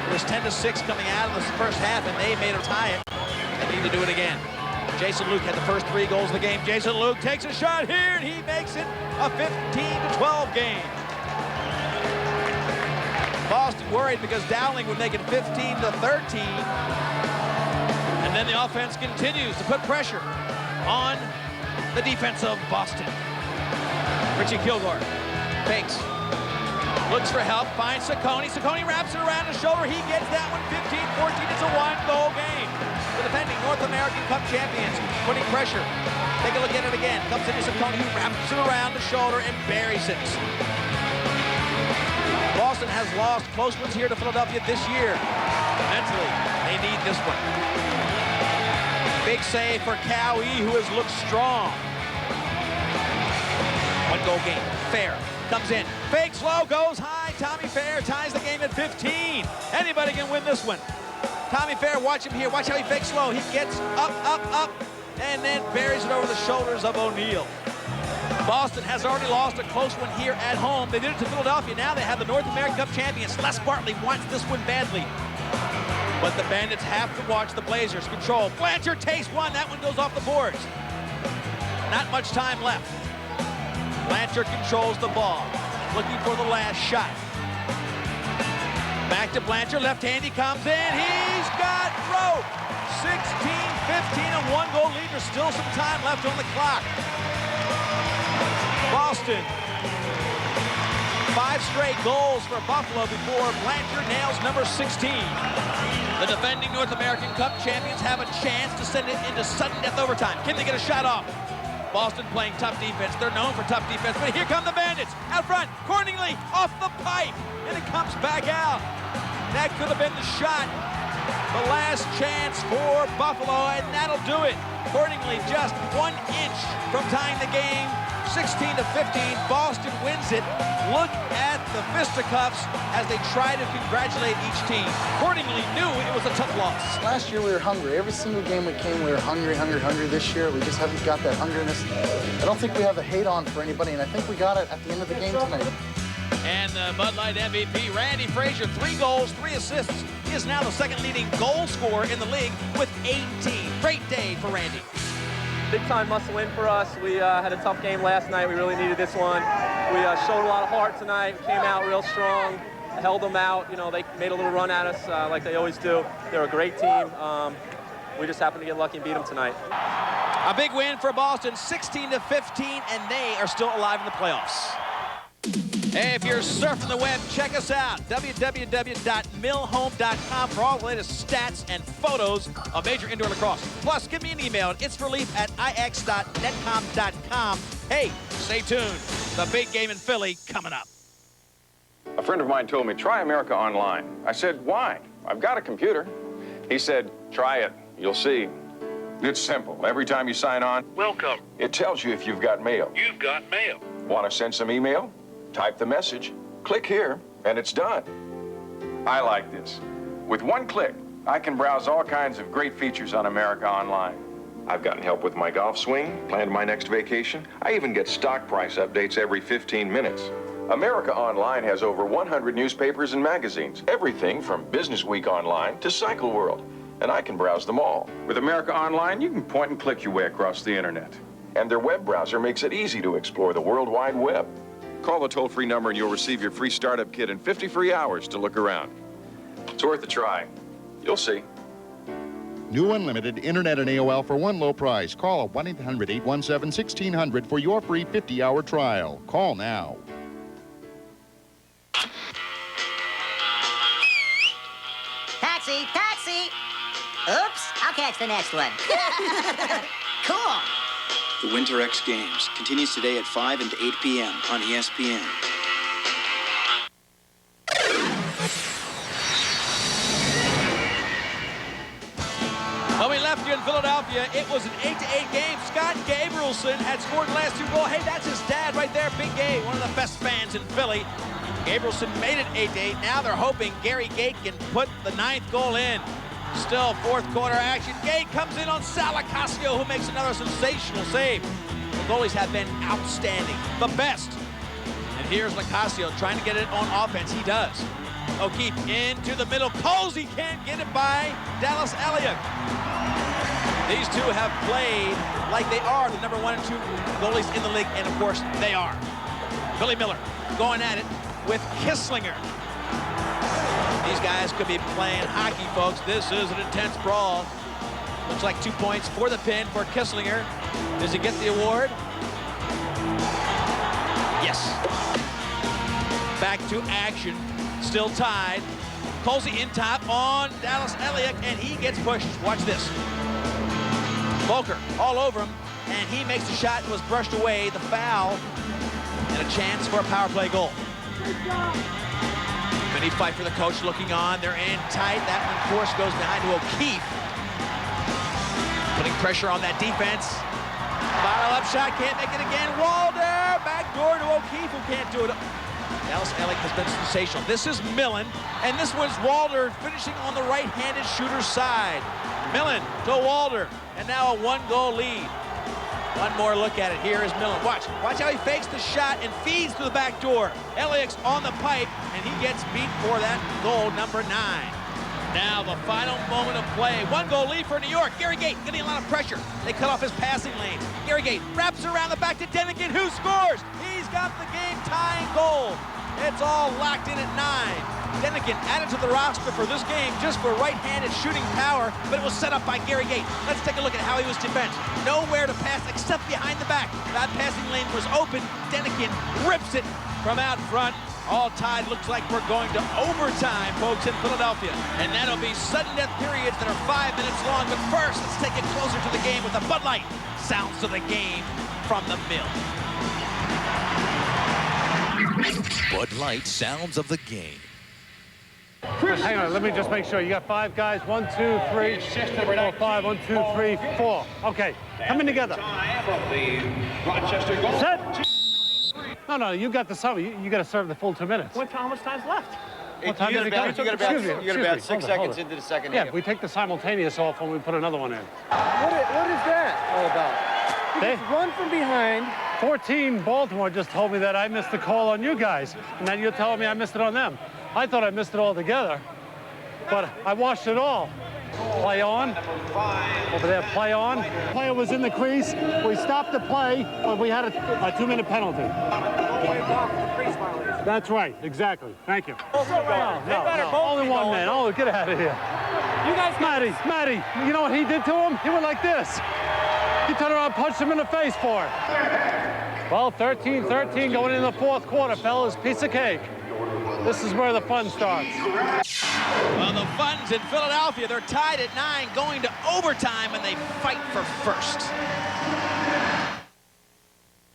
It was 10-6 coming out of this first half, and they made a tie it. They need to do it again. Jason Luke had the first 3 goals of the game. Jason Luke takes a shot here, and he makes it a 15-12 game. Boston worried because Dowling would make it 15-13. And then the offense continues to put pressure on the defense of Boston. Richie Kilgore fakes, looks for help, finds Ciccone. Ciccone wraps it around his shoulder. He gets that one 15-14. It's a 1-goal game. The defending North American Cup champions putting pressure. Take a look at it again. Comes into Ciccone, who wraps it around the shoulder and buries it. Boston has lost close ones here to Philadelphia this year. Mentally, they need this one. Big save for Cowie, who has looked strong. 1-goal game. Fair comes in, fakes low, goes high. Tommy Fair ties the game at 15. Anybody can win this one. Tommy Fair, watch him here. Watch how he fakes low. He gets up, and then buries it over the shoulders of O'Neill. Boston has already lost a close one here at home. They did it to Philadelphia. Now they have the North American Cup champions. Les Bartley wants this one badly. But the Bandits have to watch the Blazers control. Blanchard takes one. That one goes off the boards. Not much time left. Blanchard controls the ball, looking for the last shot. Back to Blanchard. Left-handy comes in. He's got rope. 16-15, a 1-goal lead. There's still some time left on the clock. Boston. 5 straight goals for Buffalo before Blanchard nails number 16. The defending North American Cup champions have a chance to send it into sudden death overtime. Can they get a shot off? Boston playing tough defense. They're known for tough defense, but here come the Bandits. Out front, Cordingley off the pipe, and it comes back out. That could have been the shot. The last chance for Buffalo, and that'll do it. Cordingley just 1 inch from tying the game. 16-15, Boston wins it. Look at the fisticuffs as they try to congratulate each team. Cordingley knew it was a tough loss. Last year we were hungry. Every single game we came, we were hungry. This year, we just haven't got that hungriness. I don't think we have a hate on for anybody, and I think we got it at the end of the game tonight. And the Bud Light MVP, Randy Frazier, 3 goals, 3 assists. He is now the second leading goal scorer in the league with 18. Great day for Randy. Big-time muscle in for us. We had a tough game last night. We really needed this one. We showed a lot of heart tonight. We came out real strong, held them out. You know, they made a little run at us like they always do. They're a great team. We just happened to get lucky and beat them tonight. A big win for Boston, 16-15, and they are still alive in the playoffs. Hey, if you're surfing the web, check us out, www.millhome.com for all the latest stats and photos of Major Indoor Lacrosse. Plus, give me an email at itsforleaf@ix.netcom.com. Hey, stay tuned. The big game in Philly coming up. A friend of mine told me, try America Online. I said, why? I've got a computer. He said, try it. You'll see. It's simple. Every time you sign on, welcome. It tells you if you've got mail. You've got mail. Want to send some email? Type the message, click here, and it's done. I like this. With 1 click, I can browse all kinds of great features on America Online. I've gotten help with my golf swing, planned my next vacation. I even get stock price updates every 15 minutes. America Online has over 100 newspapers and magazines, everything from Business Week Online to Cycle World, and I can browse them all. With America Online, you can point and click your way across the internet. And their web browser makes it easy to explore the World Wide Web. Call the toll-free number and you'll receive your free startup kit and 50 free hours to look around. It's worth a try. You'll see. New unlimited internet and AOL for one low price. Call 1-800-817-1600 for your free 50-hour trial. Call now. Taxi, taxi! Oops, I'll catch the next one. Cool. The Winter X Games continues today at 5 and 8 p.m. on ESPN. When we left here in Philadelphia, it was an 8-8 game. Scott Gabrielson had scored the last 2 goals. Hey, that's his dad right there, Big Gabe, one of the best fans in Philly. Gabrielson made it 8-8. Now they're hoping Gary Gate can put the 9th goal in. Still 4th quarter action. Gate comes in on Salacasio, who makes another sensational save. The goalies have been outstanding, the best. And here's Lacasio trying to get it on offense. He does. O'Keefe into the middle. Coles, he can't get it by Dallas Elliott. These two have played like they are the number 1 and 2 goalies in the league, and of course they are. Billy Miller going at it with Kisslinger. These guys could be playing hockey, folks. This is an intense brawl. Looks like 2 points for the pin for Kisslinger. Does he get the award? Yes. Back to action. Still tied. Colsey in top on Dallas Elliott, and he gets pushed. Watch this. Volker all over him, and he makes the shot and was brushed away. The foul, and a chance for a power play goal. Mini fight for the coach looking on. They're in tight. That one, of course, goes behind to O'Keefe. Putting pressure on that defense. Follow-up shot, can't make it again. Walder, back door to O'Keefe, who can't do it. Dallas Elliott has been sensational. This is Millen, and this was Walder finishing on the right-handed shooter's side. Millen to Walder, and now a 1-goal lead. One more look at it. Here is Millen. Watch how he fakes the shot and feeds to the back door. Elliott's on the pipe, and he gets beat for that goal, number 9. Now the final moment of play. 1-goal lead for New York. Gary Gait getting a lot of pressure. They cut off his passing lanes. Gary Gait wraps around the back to Denikin, who scores. He's got the game-tying goal. It's all locked in at 9. Denikin added to the roster for this game just for right-handed shooting power, but it was set up by Gary Gait. Let's take a look at how he was defended. Nowhere to pass except behind the back. That passing lane was open. Denikin rips it from out front. All tied. Looks like we're going to overtime, folks, in Philadelphia. And that'll be sudden death periods that are 5 minutes long. But first, let's take it closer to the game with the Bud Light sounds of the game from the mill. Bud Light sounds of the game. Hang on, let me just make sure. You got 5 guys. 1, 2, 3, 4, 5. 1, 2, 3, 4. Okay, coming together. Set. No, you got the sub. You got to serve the full 2 minutes. How much time's left? What time did it go? You got about 6 seconds into the second. Yeah, we take the simultaneous off when we put another one in. What is that all about? They run from behind. 14 Baltimore just told me that I missed the call on you guys, and then you're telling me I missed it on them. I thought I missed it all together, but I watched it all. Play on. Over there, play on. Player was in the crease. We stopped the play, but we had a 2-minute penalty. That's right, exactly. Thank you. No. Only one man. Oh, get out of here. You guys, Matty, you know what he did to him? He went like this. He turned around and punched him in the face for it. Well, 13-13 going into the 4th quarter, fellas. Piece of cake. This is where the fun starts. Well, the Fun's in Philadelphia. They're tied at 9, going to overtime, and they fight for first.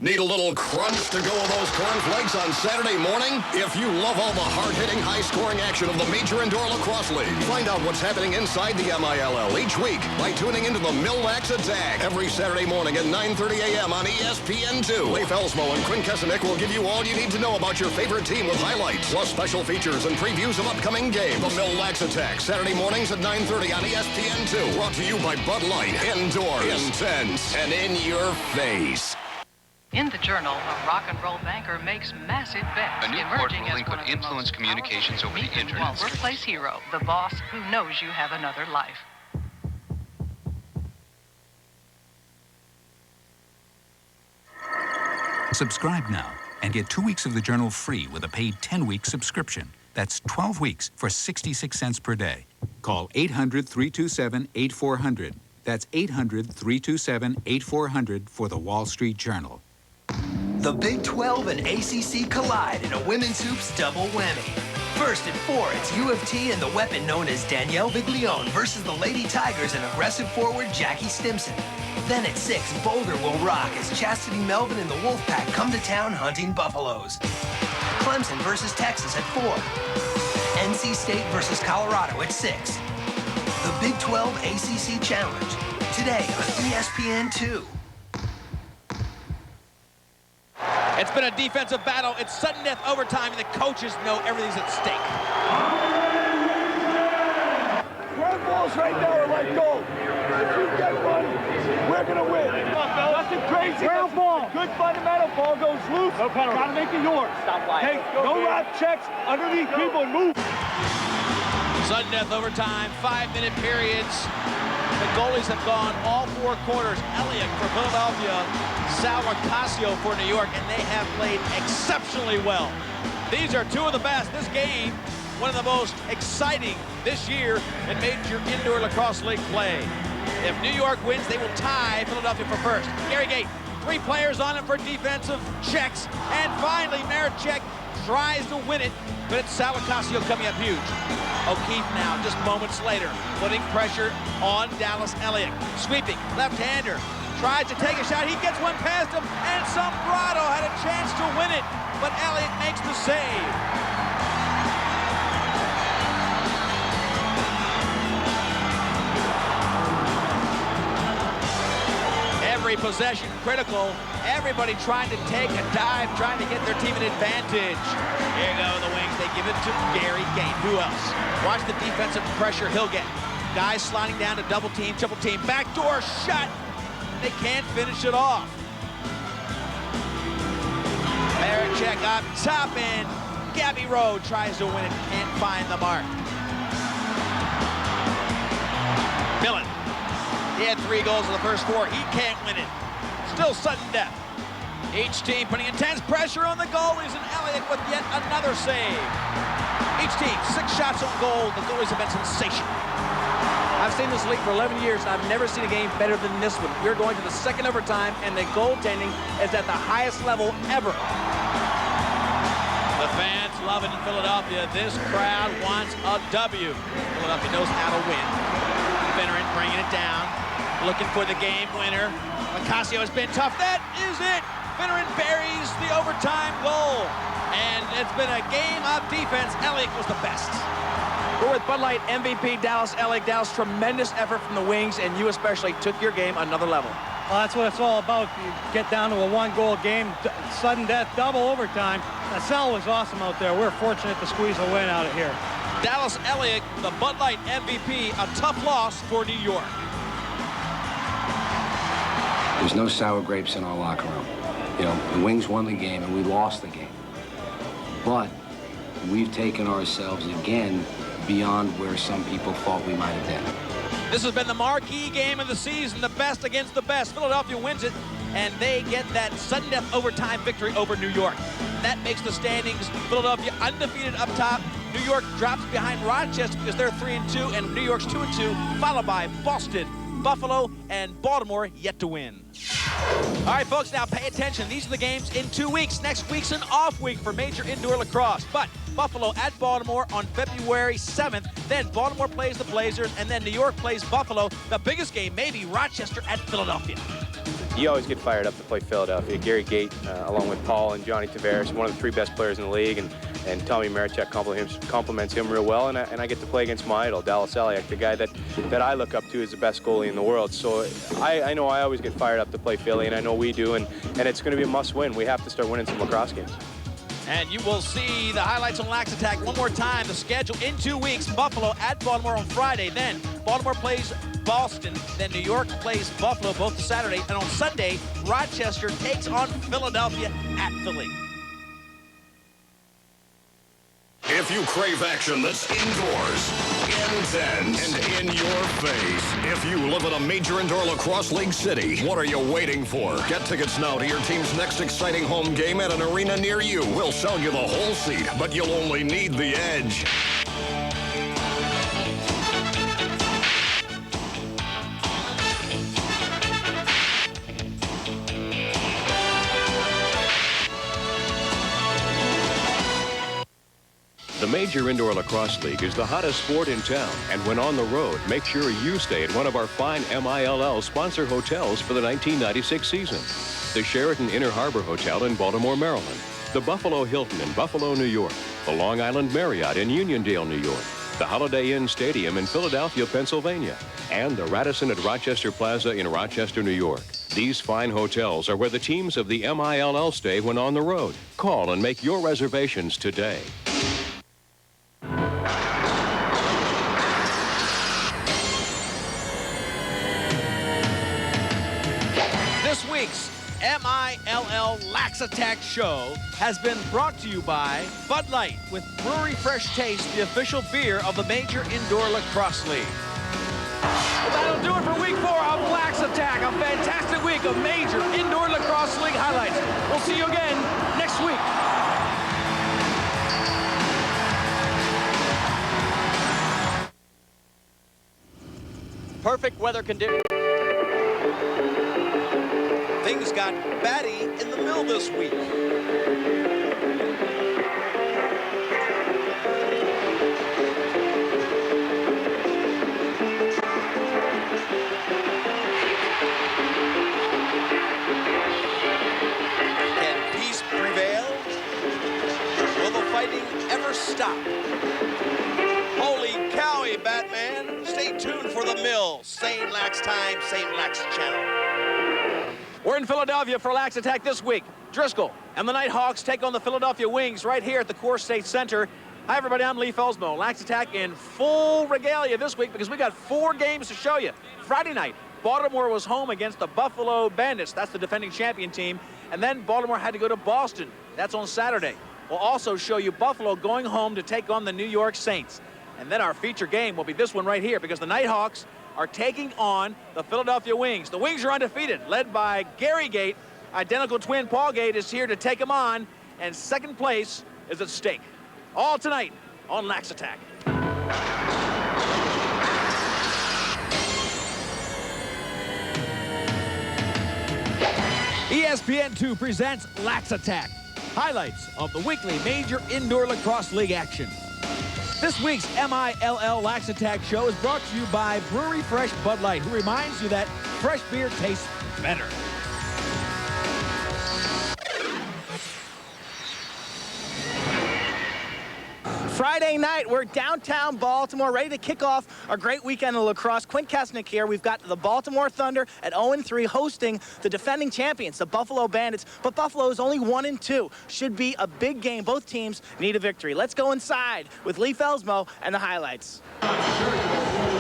Need a little crunch to go with those cornflakes on Saturday morning? If you love all the hard-hitting, high-scoring action of the Major Indoor Lacrosse League, find out what's happening inside the MILL each week by tuning into the Mill-Lax Attack every Saturday morning at 9:30 a.m. on ESPN2. Leif Elsmo and Quinn Kesenick will give you all you need to know about your favorite team with highlights, plus special features and previews of upcoming games. The Mill-Lax Attack, Saturday mornings at 9:30 on ESPN2. Brought to you by Bud Light. Indoors, intense, and in your face. In the Journal, a rock and roll banker makes massive bets. A new court ruling could influence communications over the internet. Workplace hero, the boss who knows you have another life. Subscribe now and get 2 weeks of the Journal free with a paid 10-week subscription. That's 12 weeks for 66 cents per day. Call 800-327-8400. That's 800-327-8400 for the Wall Street Journal. The Big 12 and ACC collide in a women's hoops double whammy. First at 4, it's U of T and the weapon known as Danielle Viglione versus the Lady Tigers and aggressive forward Jackie Stimson. Then at 6, Boulder will rock as Chastity Melvin and the Wolfpack come to town hunting buffaloes. Clemson versus Texas at 4. NC State versus Colorado at 6. The Big 12 ACC Challenge, today on ESPN2. It's been a defensive battle. It's sudden death overtime, and the coaches know everything's at stake. Ground balls right now are like gold. If you get one, we're going to win. Nothing crazy. Ground ball. Good fundamental. Ball goes loose. No penalty. Got to make it yours. Stop flying. Hey, no wrap checks underneath people and move. Sudden death overtime, 5-minute periods. The goalies have gone all 4 quarters. Elliott for Philadelphia, Sal Ocasio for New York, and they have played exceptionally well. These are 2 of the best. This game, one of the most exciting this year in Major Indoor Lacrosse League play. If New York wins, they will tie Philadelphia for first. Gary Gate, 3 players on him for defensive checks, and finally Marechek tries to win it, but it's Sal Ocasio coming up huge. O'Keefe now, just moments later, putting pressure on Dallas Elliott. Sweeping, left-hander, tries to take a shot. He gets one past him, and Sombrado had a chance to win it, but Elliott makes the save. Every possession critical. Everybody trying to take a dive, trying to get their team an advantage. Here go the wings. They give it to Gary Gate. Who else? Watch the defensive pressure he'll get. Guys sliding down to double team, triple team. Backdoor shot. They can't finish it off. Marechek up top, and Gabby Rowe tries to win it. Can't find the mark. Millen. He had 3 goals in the first 4. He can't win it. Still sudden death. Each team putting intense pressure on the goalies, and Elliott with yet another save. Each team, 6 shots on goal. The goalies have been sensational. I've seen this league for 11 years, and I've never seen a game better than this one. We're going to the 2nd overtime, and the goaltending is at the highest level ever. The fans love it in Philadelphia. This crowd wants a W. Philadelphia knows how to win. Finneran bringing it down, looking for the game winner. Ocasio has been tough. That is it. Finneran buries the overtime goal. And it's been a game of defense. Elliott was the best. We're with Bud Light MVP Dallas Elliott. Dallas, tremendous effort from the wings, and you especially took your game another level. Well, that's what it's all about. You get down to a 1-goal game, sudden death, double overtime. Sal was awesome out there. We're fortunate to squeeze a win out of here. Dallas Elliott, the Bud Light MVP, a tough loss for New York. There's no sour grapes in our locker room. You know, the Wings won the game and we lost the game. But we've taken ourselves again beyond where some people thought we might have been. This has been the marquee game of the season, the best against the best. Philadelphia wins it, and they get that sudden death overtime victory over New York. That makes the standings Philadelphia undefeated up top. New York drops behind Rochester because they're 3-2, and New York's 2-2, followed by Boston, Buffalo, and Baltimore yet to win. All right, folks, now pay attention. These are the games in 2 weeks. Next week's an off week for Major Indoor Lacrosse, but Buffalo at Baltimore on February 7th. Then Baltimore plays the Blazers, and then New York plays Buffalo. The biggest game may be Rochester at Philadelphia. You always get fired up to play Philadelphia. Gary Gate, along with Paul and Johnny Tavares, one of the 3 best players in the league, and Tommy Marechek compliments him real well, and I get to play against my idol, Dallas Elliott, the guy that I look up to as the best goalie in the world. So I know I always get fired up to play Philly, and I know we do, and it's going to be a must-win. We have to start winning some lacrosse games. And you will see the highlights on Lax Attack one more time. The schedule in 2 weeks, Buffalo at Baltimore on Friday. Then Baltimore plays Boston. Then New York plays Buffalo both Saturday. And on Sunday, Rochester takes on Philadelphia at Philly. If you crave action that's indoors, intense, and in your face, if you live in a Major Indoor Lacrosse League city, what are you waiting for? Get tickets now to your team's next exciting home game at an arena near you. We'll sell you the whole seat, but you'll only need the edge. The Major Indoor Lacrosse League is the hottest sport in town, and when on the road, make sure you stay at one of our fine MILL sponsor hotels for the 1996 season. The Sheraton Inner Harbor Hotel in Baltimore, Maryland, the Buffalo Hilton in Buffalo, New York, the Long Island Marriott in Uniondale, New York, the Holiday Inn Stadium in Philadelphia, Pennsylvania, and the Radisson at Rochester Plaza in Rochester, New York. These fine hotels are where the teams of the MILL stay when on the road. Call and make your reservations today. This week's MILL Lax Attack show has been brought to you by Bud Light with Brewery Fresh Taste, the official beer of the Major Indoor Lacrosse League. That'll do it for week 4 of Lax Attack. A fantastic week of Major Indoor Lacrosse League highlights. We'll see you again next week. Perfect weather conditions. Things got batty in the mill this week. Can peace prevail? Will the fighting ever stop? Holy cowie, Batman. Stay tuned for the mill. Same lax time, same lax channel. We're in Philadelphia for Lax Attack this week. Driscoll and the Nighthawks take on the Philadelphia Wings right here at the Core State Center. Hi, everybody. I'm Lee Felsmo. Lax Attack in full regalia this week because we got 4 games to show you. Friday night, Baltimore was home against the Buffalo Bandits. That's the defending champion team. And then Baltimore had to go to Boston. That's on Saturday. We'll also show you Buffalo going home to take on the New York Saints. And then our feature game will be this one right here because the Nighthawks are taking on the Philadelphia Wings. The Wings are undefeated, led by Gary Gate. Identical twin Paul Gate is here to take them on, and second place is at stake. All tonight on Lax Attack. ESPN2 presents Lax Attack. Highlights of the weekly Major Indoor Lacrosse League action. This week's MILL Lax Attack show is brought to you by Brewery Fresh Bud Light, who reminds you that fresh beer tastes better. Friday night, we're downtown Baltimore, ready to kick off our great weekend of lacrosse. Quint Kesnick here. We've got the Baltimore Thunder at 0-3 hosting the defending champions, the Buffalo Bandits. But Buffalo is only 1-2. Should be a big game. Both teams need a victory. Let's go inside with Lee Felsmo and the highlights.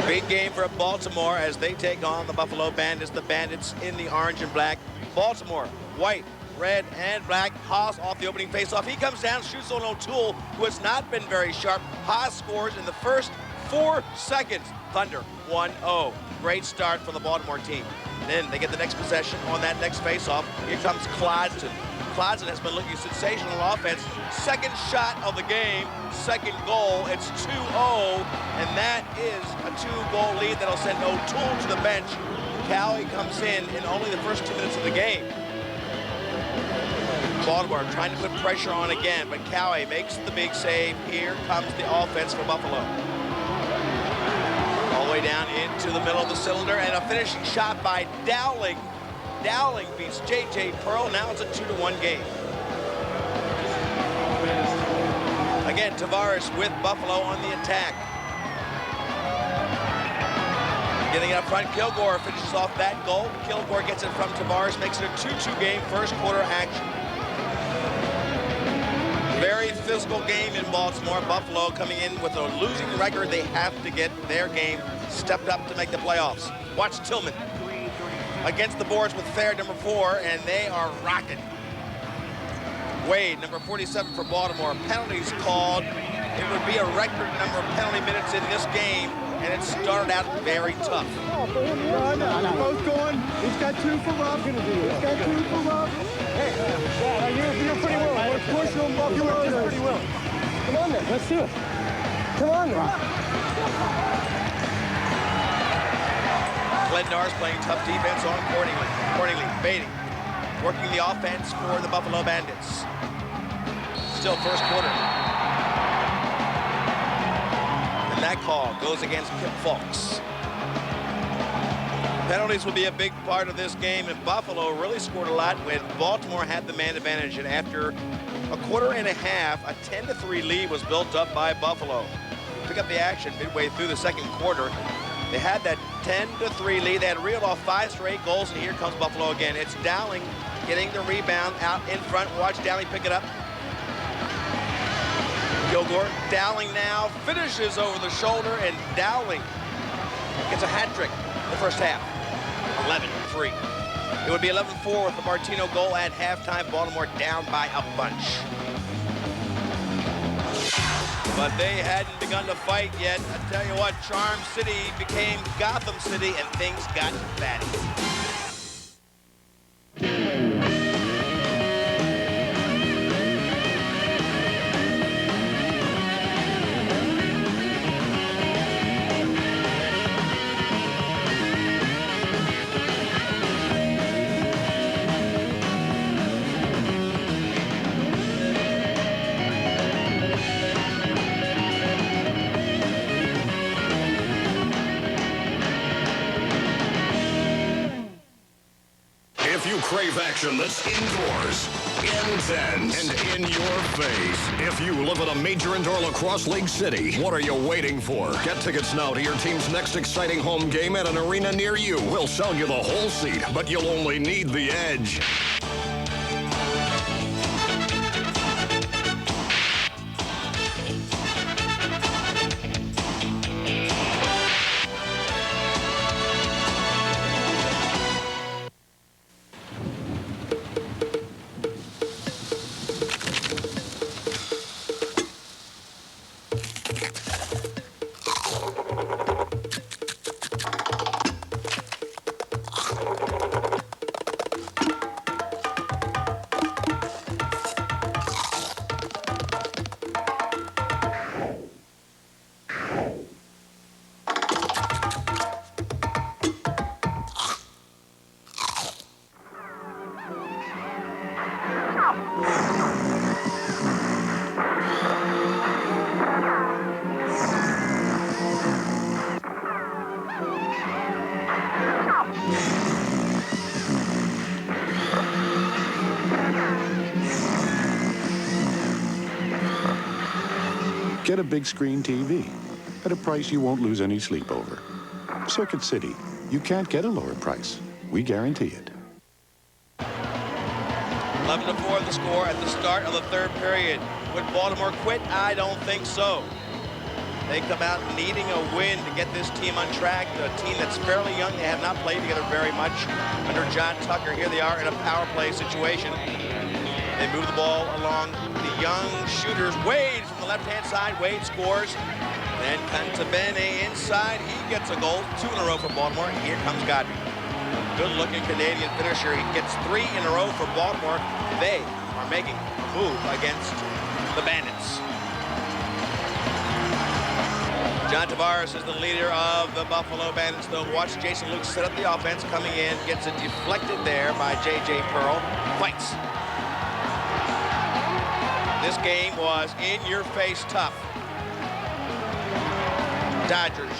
Big game for Baltimore as they take on the Buffalo Bandits. The Bandits in the orange and black. Baltimore, white, red, and black. Haas off the opening faceoff. He comes down, shoots on O'Toole, who has not been very sharp. Haas scores in the first 4 seconds. Thunder 1-0. Great start for the Baltimore team. Then they get the next possession on that next faceoff. Here comes Clodston. Clodston has been looking sensational on offense. Second shot of the game, second goal. It's 2-0, and that is a 2-goal lead that'll send O'Toole to the bench. Cowie comes in only the first 2 minutes of the game. Baltimore trying to put pressure on again, but Cowie makes the big save. Here comes the offense for Buffalo. All the way down into the middle of the cylinder, and a finishing shot by Dowling. Dowling beats J.J. Pearl. Now it's a 2-1 game. Again, Tavares with Buffalo on the attack. Getting up front, Kilgore finishes off that goal. Kilgore gets it from Tavares, makes it a 2-2 game, first quarter action. Very physical game in Baltimore. Buffalo coming in with a losing record. They have to get their game stepped up to make the playoffs. Watch Tillman against the boards with Fair, number 4, and they are rocking. Wade, number 47 for Baltimore. Penalties called. It would be a record number of penalty minutes in this game, and it started out very tough. Both going. He's got 2 for Rob. He's got 2 for Rob. Hey, you're pretty willing. Let's push him. You're pretty willing. Come on then. Let's do it. Come on then. Glendar's playing tough defense on Accordingly, baiting. Working the offense for the Buffalo Bandits. Still first quarter. And that call goes against Kip Fulks. Penalties will be a big part of this game, and Buffalo really scored a lot when Baltimore had the man advantage. And after a quarter and a half, a 10-3 lead was built up by Buffalo. Pick up the action midway through the second quarter. They had that 10-3 lead. They had reeled off 5 straight goals, and here comes Buffalo again. It's Dowling getting the rebound out in front. Watch Dowling pick it up. Kilgore. Dowling now finishes over the shoulder, and Dowling gets a hat trick in the first half. 11-3. It would be 11-4 with the Martino goal at halftime. Baltimore down by a bunch. But they hadn't begun to fight yet. I tell you what, Charm City became Gotham City, and things got batty. If you crave action that's indoors, intense, and in your face, if you live in a Major Indoor Lacrosse League city, what are you waiting for? Get tickets now to your team's next exciting home game at an arena near you. We'll sell you the whole seat, but you'll only need the edge. Get a big screen TV at a price you won't lose any sleep over. Circuit City. You can't get a lower price. We guarantee it. 11-4 the score at the start of the third period. Would Baltimore quit? I don't think so. They come out needing a win to get this team on track. A team that's fairly young. They have not played together very much under John Tucker. Here they are in a power play situation. They move the ball along the young shooters. Wade from the left-hand side. Wade scores. Then Cantabene inside. He gets a goal. 2 in a row for Baltimore. Here comes Godby. Good-looking Canadian finisher. He gets 3 in a row for Baltimore. They are making a move against the Bandits. John Tavares is the leader of the Buffalo Bandits, though. Watch Jason Luke set up the offense. Coming in, gets it deflected there by J.J. Pearl. Fights. This game was in-your-face tough. Dodgers,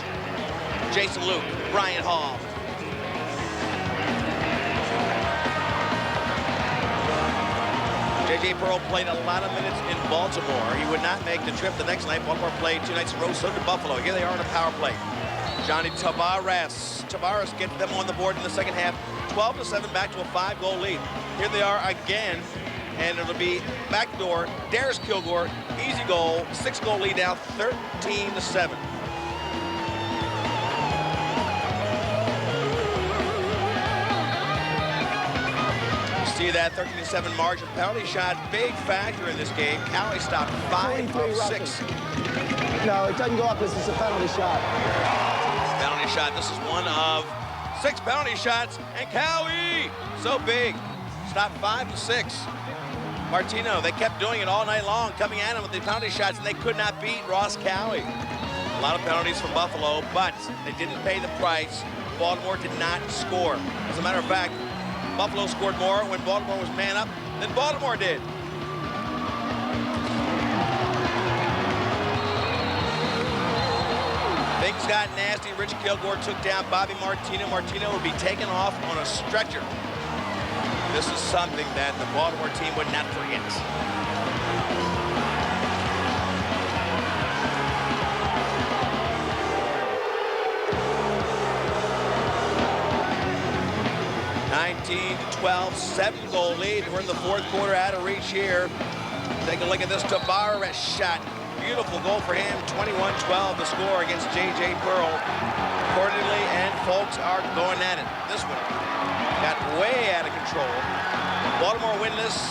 Jason Luke, Brian Hall. J.J. Pearl played a lot of minutes in Baltimore. He would not make the trip the next night. Baltimore played 2 nights in a row, so did Buffalo. Here they are in a power play. Johnny Tavares. Tavares gets them on the board in the second half. 12-7 back to a 5-goal lead. Here they are again. And it'll be backdoor. Darius Kilgore, easy goal, 6-goal lead now, 13-7. See that 13-7 margin. Penalty shot, big factor in this game. Cowie stopped 5 of 6. No, it doesn't go up. This is a penalty shot. Penalty shot. This is one of 6 penalty shots, and Cowie so big. Stopped 5 of 6. Martino, they kept doing it all night long, coming at him with the penalty shots, and they could not beat Ross Cowie. A lot of penalties from Buffalo, but they didn't pay the price. Baltimore did not score. As a matter of fact, Buffalo scored more when Baltimore was man up than Baltimore did. Things got nasty. Rich Kilgore took down Bobby Martino. Martino would be taken off on a stretcher. This is something that the Baltimore team would not forget. (19-12), 7-goal lead. We're in the fourth quarter, out of reach here. Take a look at this Tavares shot. Beautiful goal for him. 21-12 the score against J.J. Pearl. Cordley and Folks are going at it. This one got way out of control. Baltimore winless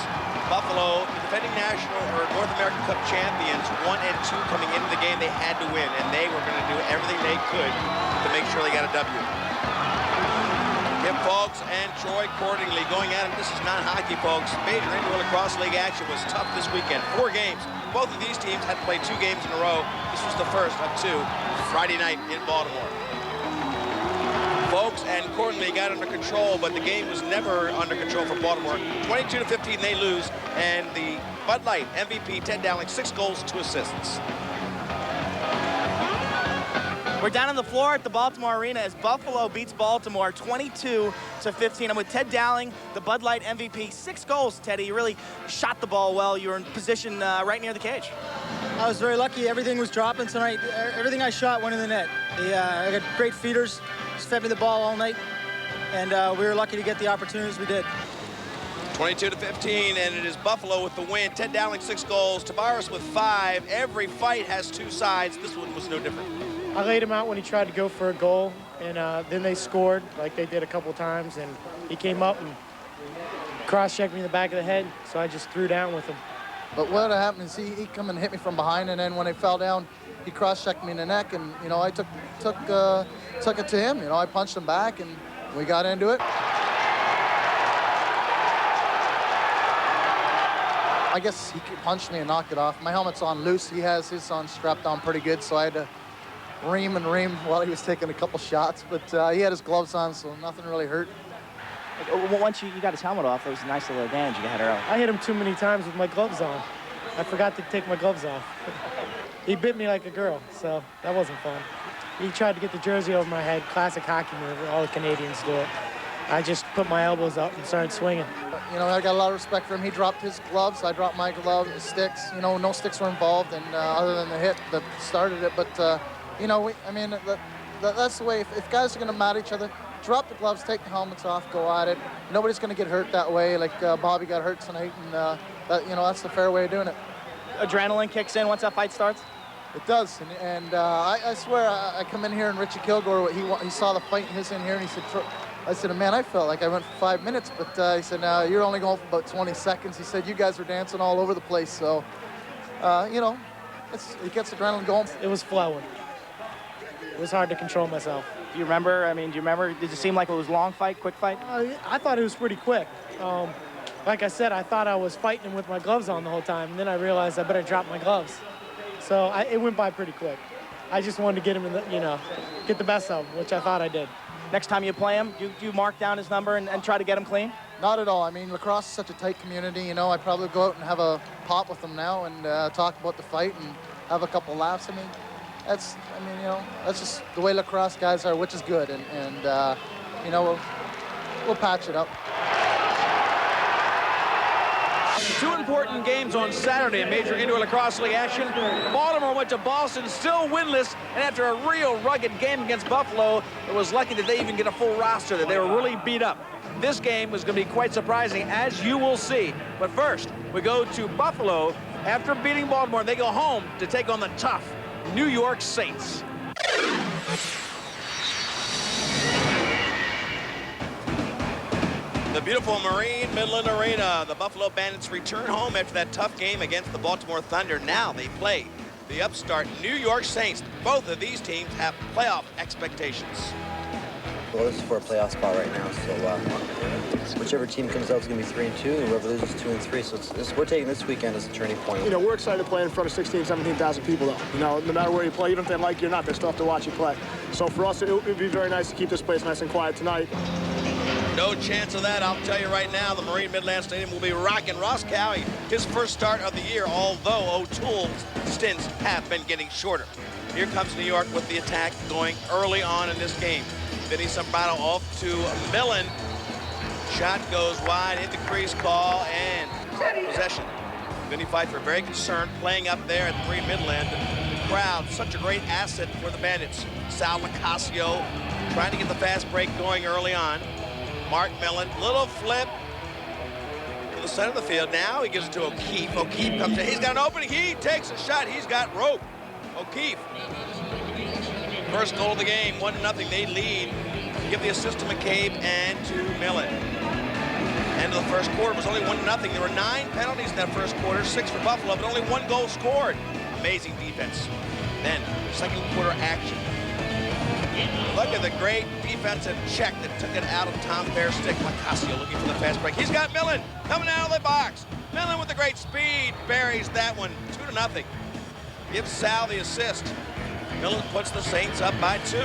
Buffalo, the defending national or North American Cup champions, 1 and 2 coming into the game. They had to win, and they were going to do everything they could to make sure they got a W. Kim Folks and Troy Cordingley going at it. This is not hockey, folks. Major Indoor Lacrosse League action was tough this weekend. 4 games. Both of these teams had played 2 games in a row. This was the first of 2 Friday night in Baltimore. Folks and Cordingley got under control, but the game was never under control for Baltimore. 22-15, they lose, and the Bud Light MVP, Ted Dowling, 6 goals, 2 assists. We're down on the floor at the Baltimore Arena as Buffalo beats Baltimore 22-15. I'm with Ted Dowling, the Bud Light MVP. 6 goals, Teddy. You really shot the ball well. You were in position right near the cage. I was very lucky. Everything was dropping tonight. Everything I shot went in the net. I got great feeders. Just fed me the ball all night, and we were lucky to get the opportunities we did. 22-15, and it is Buffalo with the win. Ted Dowling, 6 goals. Tavares with 5. Every fight has 2 sides. This one was no different. I laid him out when he tried to go for a goal, and then they scored like they did a couple times, and he came up and cross-checked me in the back of the head, so I just threw down with him. But what happened is he come and hit me from behind, and then when I fell down, he cross-checked me in the neck, and, you know, I took it to him. You know, I punched him back, and we got into it. I guess he punched me and knocked it off. My helmet's on loose. He has his on strapped on pretty good, so I had to ream while he was taking a couple shots. But he had his gloves on, so nothing really hurt. Once you got his helmet off, there was a nice little advantage you had early. I hit him too many times with my gloves on. I forgot to take my gloves off. He bit me like a girl, so that wasn't fun. He tried to get the jersey over my head, classic hockey move. All the Canadians do it. I just put my elbows up and started swinging. You know, I got a lot of respect for him. He dropped his gloves. I dropped my gloves, sticks. You know, no sticks were involved, and other than the hit that started it. But, you know, that's the way. If guys are going to mat each other, drop the gloves, take the helmets off, go at it. Nobody's going to get hurt that way, like Bobby got hurt tonight, and, you know, that's the fair way of doing it. Adrenaline kicks in once that fight starts? It does, and I swear, I come in here and Richie Kilgore, he saw the fight, and he was in here, and he said, I said, man, I felt like I went for 5 minutes, but he said, no, you're only going for about 20 seconds. He said, you guys were dancing all over the place, so, you know, it gets adrenaline going. It was flowing. It was hard to control myself. Do you remember, did it seem like it was a long fight, quick fight? I thought it was pretty quick. Like I said, I thought I was fighting with my gloves on the whole time, and then I realized I better drop my gloves. So it went by pretty quick. I just wanted to get him in the, you know, get the best of him, which I thought I did. Next time you play him, do you mark down his number and try to get him clean? Not at all. I mean, lacrosse is such a tight community. You know, I probably go out and have a pop with them now and talk about the fight and have a couple laughs. You know, that's just the way lacrosse guys are, which is good. And you know, we'll patch it up. 2 important games on Saturday in Major Indoor Lacrosse League action. Baltimore went to Boston, still winless, and after a real rugged game against Buffalo, it was lucky that they even get a full roster, that they were really beat up. This game was going to be quite surprising, as you will see. But first, we go to Buffalo. After beating Baltimore, they go home to take on the tough New York Saints. The beautiful Marine Midland Arena. The Buffalo Bandits return home after that tough game against the Baltimore Thunder. Now they play the upstart New York Saints. Both of these teams have playoff expectations. Well, this is for a playoff spot right now, so whichever team comes out is going to be 3-2, and whoever loses 2-3. So we're taking this weekend as a turning point. You know, we're excited to play in front of 16,000, 17,000 people, though. You know, no matter where you play, even if they like you or not, they still have to watch you play. So for us, it would be very nice to keep this place nice and quiet tonight. No chance of that, I'll tell you right now. The Marine Midland Stadium will be rocking. Ross Cowie, his first start of the year, although O'Toole's stints have been getting shorter. Here comes New York with the attack going early on in this game. Vinny Sombrano off to Millen. Shot goes wide, hit the crease, call, and possession. Vinny Pfeiffer very concerned playing up there at the Marine Midland. The crowd, such a great asset for the Bandits. Sal Nicasio trying to get the fast break going early on. Mark Millen, little flip to the center of the field. Now he gives it to O'Keefe. O'Keefe comes in. He's got an opening. He takes a shot. He's got rope. O'Keefe. First goal of the game, 1-0. They lead. Give the assist to McCabe and to Millen. End of the first quarter was only 1-0. There were 9 penalties in that first quarter, 6 for Buffalo, but only 1 goal scored. Amazing defense. Then, second quarter action. Look at the great defensive check that took it out of Tom Fair's stick. Lacasio looking for the fast break. He's got Millen coming out of the box. Millen with the great speed buries that one, 2-0. Gives Sal the assist. Millen puts the Saints up by 2.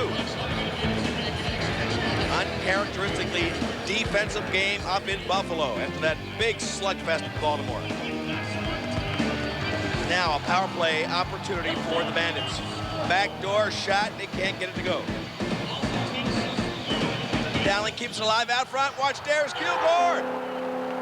Uncharacteristically defensive game up in Buffalo after that big slugfest in Baltimore. Now a power play opportunity for the Bandits. Backdoor shot, they can't get it to go. Dowling keeps it alive out front. Watch Darius Kilgore.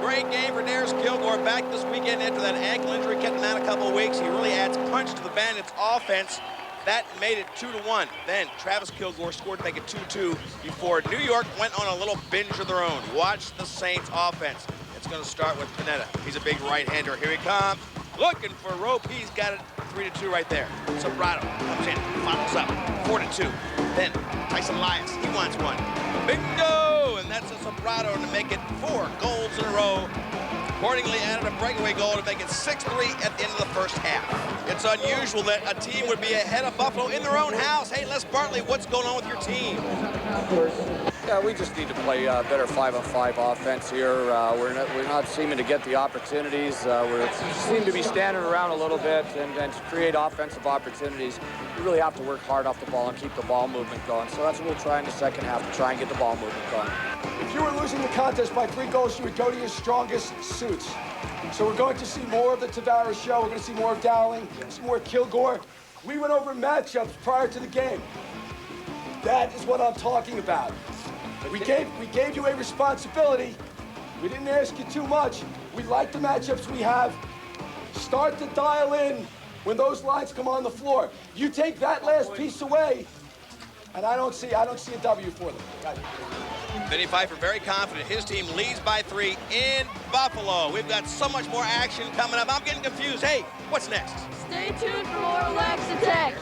Great game for Darius Kilgore back this weekend after that ankle injury kept him out a couple of weeks. He really adds punch to the Bandits' offense. That made it 2-1. Then Travis Kilgore scored to make it 2-2 before New York went on a little binge of their own. Watch the Saints offense. It's going to start with Panetta. He's a big right-hander. Here he comes. Looking for rope. He's got it 3-2 right there. Sobrato comes in, follows up, 4-2. Then Tyson Elias, he wants one. Bingo! And that's a Sobrato to make it 4 goals in a row. Accordingly added a breakaway goal to make it 6-3 at the end of the first half. It's unusual that a team would be ahead of Buffalo in their own house. Hey, Les Bartley, what's going on with your team? Yeah, we just need to play better 5-on-5 offense here. We're not seeming to get the opportunities. We seem to be standing around a little bit, and to create offensive opportunities, we really have to work hard off the ball and keep the ball movement going. So that's what we'll try in the second half, to try and get the ball movement going. If you were losing the contest by 3 goals, you would go to your strongest suits. So we're going to see more of the Tavares show. We're going to see more of Dowling, some more of Kilgore. We went over matchups prior to the game. That is what I'm talking about. We gave you a responsibility. We didn't ask you too much. We like the matchups we have. Start to dial in when those lines come on the floor. You take that last piece away, and I don't see a W for them. Vinny Pfeiffer very confident. His team leads by 3 in Buffalo. We've got so much more action coming up. I'm getting confused. Hey, what's next? Stay tuned for more Lax Attack.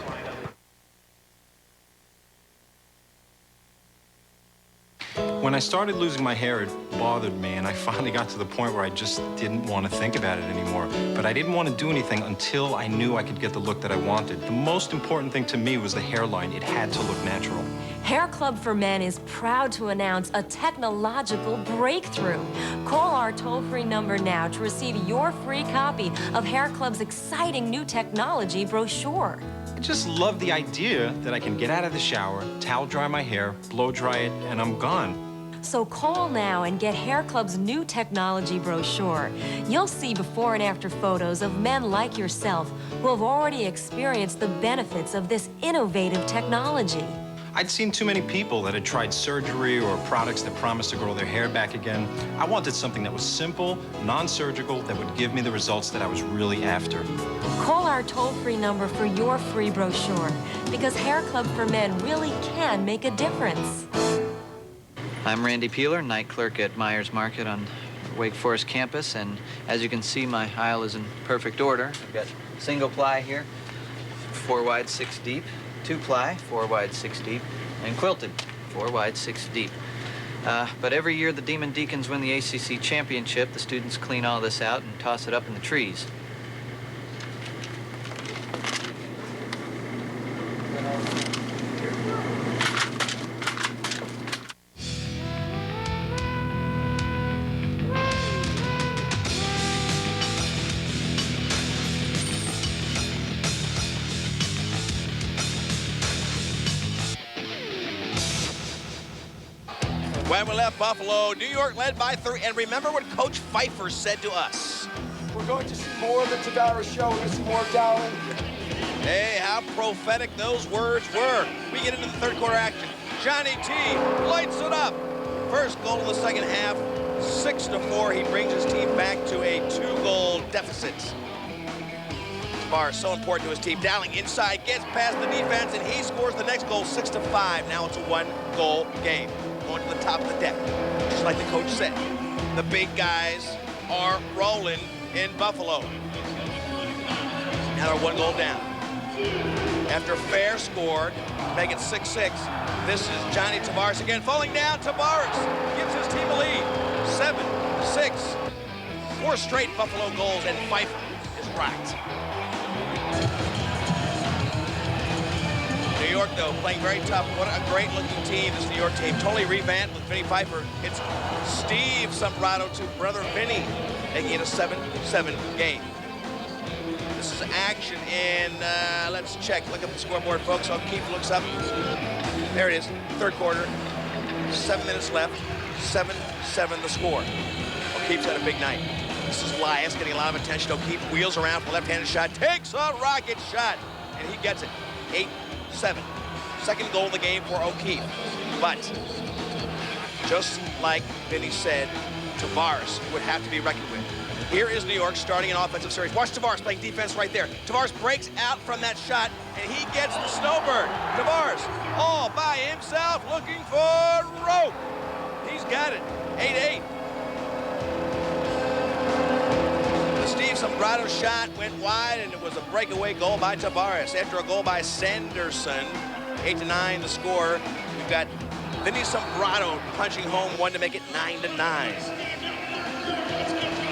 When I started losing my hair, it bothered me, and I finally got to the point where I just didn't want to think about it anymore. But I didn't want to do anything until I knew I could get the look that I wanted. The most important thing to me was the hairline. It had to look natural. Hair Club for Men is proud to announce a technological breakthrough. Call our toll-free number now to receive your free copy of Hair Club's exciting new technology brochure. I just love the idea that I can get out of the shower, towel dry my hair, blow dry it, and I'm gone. So call now and get Hair Club's new technology brochure. You'll see before and after photos of men like yourself who have already experienced the benefits of this innovative technology. I'd seen too many people that had tried surgery or products that promised to grow their hair back again. I wanted something that was simple, non-surgical, that would give me the results that I was really after. Call our toll-free number for your free brochure, because Hair Club for Men really can make a difference. I'm Randy Peeler, night clerk at Myers Market on Wake Forest campus, and as you can see, my aisle is in perfect order. I've got single ply here, 4 wide, 6 deep. 2-ply, 4 wide, 6 deep, and quilted, 4 wide, 6 deep. But every year the Demon Deacons win the ACC championship, the students clean all this out and toss it up in the trees. When we left Buffalo, New York led by 3. And remember what Coach Pfeiffer said to us. We're going to see more of the Tavares show. We're going to see more of Dowling. Hey, how prophetic those words were. We get into the third quarter action. Johnny T lights it up. First goal of the second half, 6-4. He brings his team back to a 2-goal deficit. Bar so important to his team. Dowling inside, gets past the defense, and he scores the next goal, 6-5. Now it's a 1-goal game. Going to the top of the deck, just like the coach said. The big guys are rolling in Buffalo. Now they're 1 goal down. After Fair scored, make it 6-6. This is Johnny Tavares again, falling down. Tavares gives his team a lead, 6. 4 straight Buffalo goals, and Pfeiffer is rocked. New York, though, playing very tough. What a great-looking team, this New York team. Totally revamped with Vinny Pfeiffer. It's Steve Sombrado to brother Vinny, making it a 7-7 game. This is action in, let's check. Look at the scoreboard, folks. O'Keefe looks up. There it is, third quarter. 7 minutes left. 7-7 the score. O'Keefe's had a big night. This is Elias getting a lot of attention. O'Keefe wheels around for a left-handed shot, takes a rocket shot, and he gets it. 8-7. Second goal of the game for O'Keefe. But just like Vinny said, Tavares would have to be reckoned with. Here is New York starting an offensive series. Watch Tavares playing defense right there. Tavares breaks out from that shot, and he gets the snowbird. Tavares all by himself looking for rope. He's got it. 8-8. The Steve Sombrado shot went wide, and it was a breakaway goal by Tavares after a goal by Sanderson. 8-9 the score. We've got Vinny Sombrado punching home one to make it 9-9.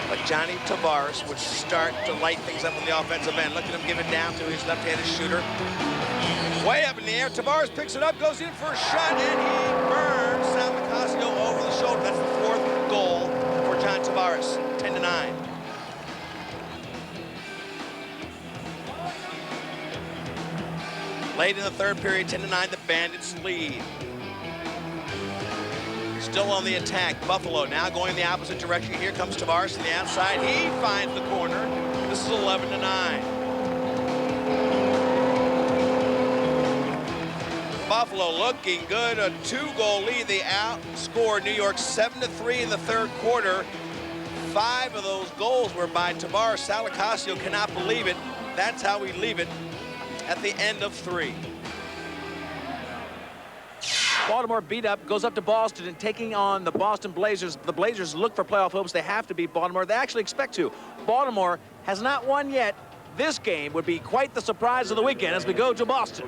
But Johnny Tavares would start to light things up on the offensive end. Look at him give it down to his left-handed shooter. Way up in the air, Tavares picks it up, goes in for a shot, and he burns Sal Nicasio over the shoulder. That's the fourth goal for John Tavares, 10-9. Late in the third period, 10-9, the Bandits lead. Still on the attack, Buffalo now going the opposite direction. Here comes Tavares to the outside. He finds the corner. This is 11-9. Buffalo looking good, a 2-goal lead. They outscored New York 7-3 in the third quarter. 5 of those goals were by Tavares. Sal Nicasio cannot believe it. That's how we leave it at the end of 3. Baltimore beat up, goes up to Boston and taking on the Boston Blazers. The Blazers look for playoff hopes. They have to beat Baltimore. They actually expect to. Baltimore has not won yet. This game would be quite the surprise of the weekend as we go to Boston.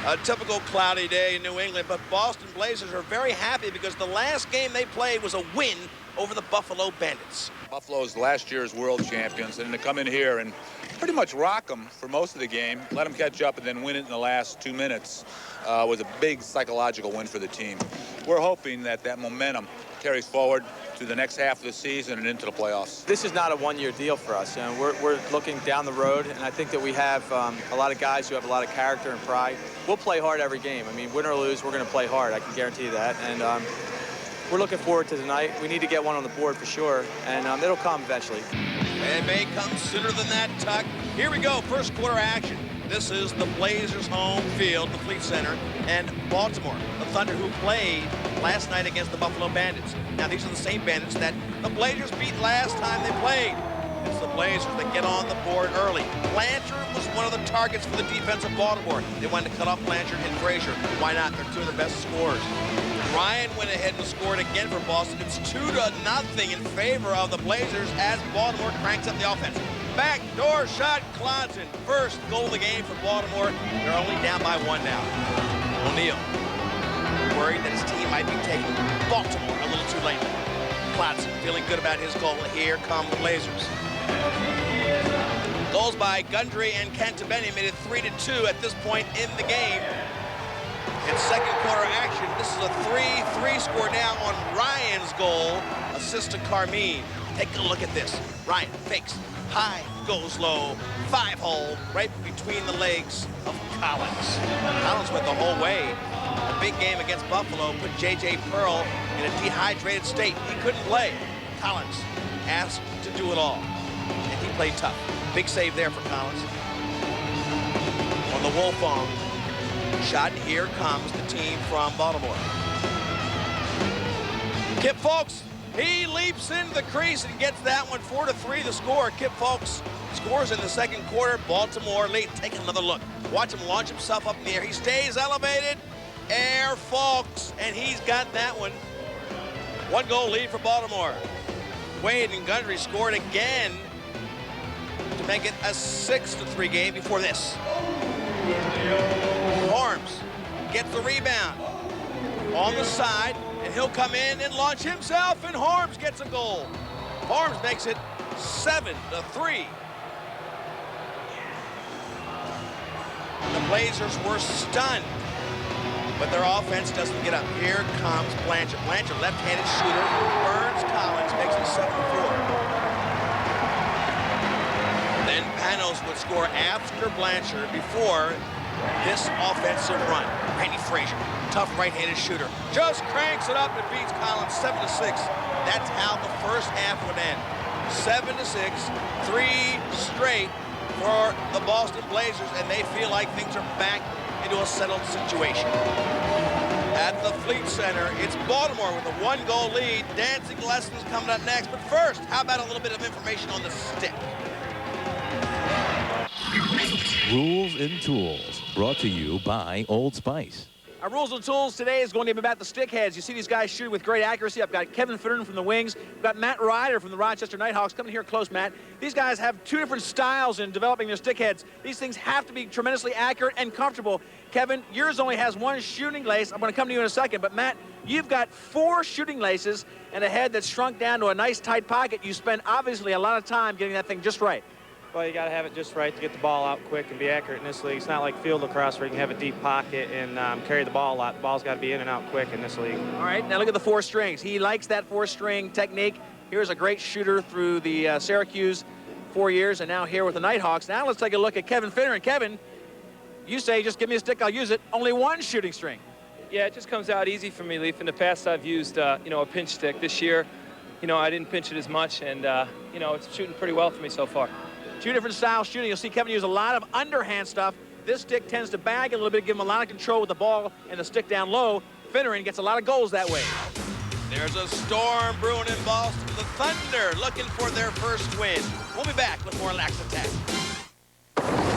A typical cloudy day in New England, but Boston Blazers are very happy because the last game they played was a win over the Buffalo Bandits. Buffalo's last year's world champions, and to come in here and pretty much rock them for most of the game, let them catch up and then win it in the last 2 minutes was a big psychological win for the team. We're hoping that that momentum carries forward to the next half of the season and into the playoffs. This is not a one-year deal for us. You know, we're looking down the road, and I think that we have a lot of guys who have a lot of character and pride. We'll play hard every game. I mean, win or lose, we're going to play hard. I can guarantee you that. And we're looking forward to tonight. We need to get one on the board for sure, and it'll come eventually. It may come sooner than that, Tuck. Here we go, first quarter action. This is the Blazers' home field, the Fleet Center, and Baltimore, the Thunder, who played last night against the Buffalo Bandits. Now, these are the same Bandits that the Blazers beat last time they played. It's the Blazers that get on the board early. Blanchard was one of the targets for the defense of Baltimore. They wanted to cut off Blanchard and Frazier. Why not? They're 2 of the best scorers. Ryan went ahead and scored again for Boston. It's 2-0 in favor of the Blazers as Baltimore cranks up the offense. Backdoor shot, Clausen. First goal of the game for Baltimore. They're only down by 1 now. O'Neal worried that his team might be taking Baltimore a little too late. Clausen feeling good about his goal. Here come the Blazers. Goals by Gundry and Cantabene made it 3-2 at this point in the game. In second quarter action, this is a 3-3 score now on Ryan's goal. Assist to Carmine. Take a look at this. Ryan fakes. High, goes low, 5-hole, right between the legs of Collins. Collins went the whole way. A big game against Buffalo put J.J. Pearl in a dehydrated state. He couldn't play. Collins asked to do it all, and he played tough. Big save there for Collins. On the Wolfong shot, here comes the team from Baltimore. Kip Fulks. He leaps into the crease and gets that one. 4-3 the score. Kip Fulks scores in the second quarter. Baltimore lead. Take another look. Watch him launch himself up in the air. He stays elevated. Air Fulks, and he's got that one. 1-goal lead for Baltimore. Wade and Gundry scored again to make it a 6-3 game before this. Harms gets the rebound. on the side, and he'll come in and launch himself, and Harms gets a goal. Harms makes it 7-3. The Blazers were stunned, but their offense doesn't get up. Here comes Blanchard. Blanchard, left-handed shooter, burns Collins, makes it 7-4. Then Panos would score after Blanchard before this offensive run. Randy Frazier, tough right-handed shooter, just cranks it up and beats Collins 7-6. That's how the first half would end. 7-6, 3 straight for the Boston Blazers, and they feel like things are back into a settled situation. At the Fleet Center, it's Baltimore with a 1-goal lead. Dancing lessons coming up next, but first, how about a little bit of information on the stick? Rules and Tools, brought to you by Old Spice. Our rules and tools today is going to be about the stickheads. You see these guys shooting with great accuracy. I've got Kevin Finneran from the Wings. We've got Matt Ryder from the Rochester Nighthawks. Coming here close, Matt. These guys have 2 different styles in developing their stickheads. These things have to be tremendously accurate and comfortable. Kevin, yours only has 1 shooting lace. I'm going to come to you in a second. But, Matt, you've got 4 shooting laces and a head that's shrunk down to a nice tight pocket. You spend, obviously, a lot of time getting that thing just right. Well, you got to have it just right to get the ball out quick and be accurate in this league. It's not like field lacrosse where you can have a deep pocket and carry the ball a lot. The ball's got to be in and out quick in this league. All right, now look at the 4 strings. He likes that 4-string technique. Here's a great shooter through the Syracuse 4 years, and now here with the Nighthawks. Now let's take a look at Kevin Finneran. Kevin, you say just give me a stick, I'll use it. Only 1 shooting string. Yeah, it just comes out easy for me, Leaf. In the past, I've used a pinch stick. This year, I didn't pinch it as much, and it's shooting pretty well for me so far. 2 different styles shooting. You'll see Kevin use a lot of underhand stuff. This stick tends to bag a little bit, give him a lot of control with the ball and the stick down low. Finneran gets a lot of goals that way. There's a storm brewing in Boston. The Thunder looking for their first win. We'll be back with more Lax Attack.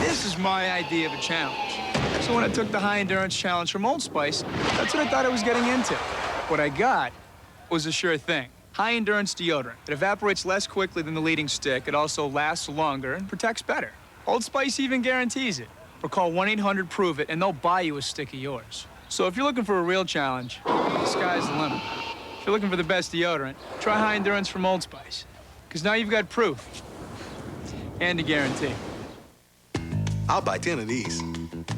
This is my idea of a challenge. So when I took the high endurance challenge from Old Spice, that's what I thought I was getting into. What I got was a sure thing. High endurance deodorant. It evaporates less quickly than the leading stick. It also lasts longer and protects better. Old Spice even guarantees it. Or call 1-800-PROVE-IT and they'll buy you a stick of yours. So if you're looking for a real challenge, the sky's the limit. If you're looking for the best deodorant, try high endurance from Old Spice. Because now you've got proof and a guarantee. I'll buy 10 of these.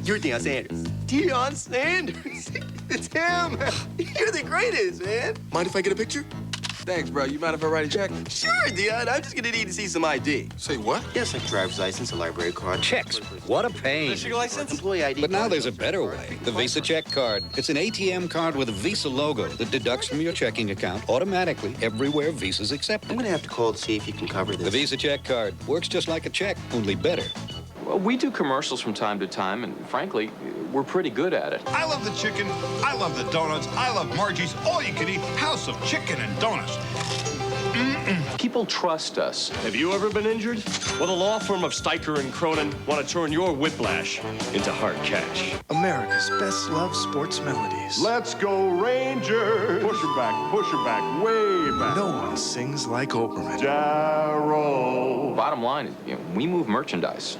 You're Deion Sanders. Deion Sanders? It's him. You're the greatest, man. Mind if I get a picture? Thanks, bro. You mind if I write a check? Sure, Deion. I'm just gonna need to see some ID. Say what? Yes, like driver's license, a library card. Checks. What a pain. Michigan license? Employee ID. But now there's a better way. The Visa Check Card. It's an ATM card with a Visa logo that deducts from your checking account automatically everywhere Visa's accepted. I'm gonna have to call to see if you can cover this. The Visa Check Card works just like a check, only better. Well, we do commercials from time to time, and frankly, we're pretty good at it. I love the chicken. I love the donuts. I love Margie's all-you-can-eat house of chicken and donuts. People trust us. Have you ever been injured? Well, the law firm of Steicher and Cronin want to turn your whiplash into hard cash. America's best loved sports melodies. Let's go Rangers. Push her back, way back. No one sings like Oberman. Jarrow. Bottom line, we move merchandise.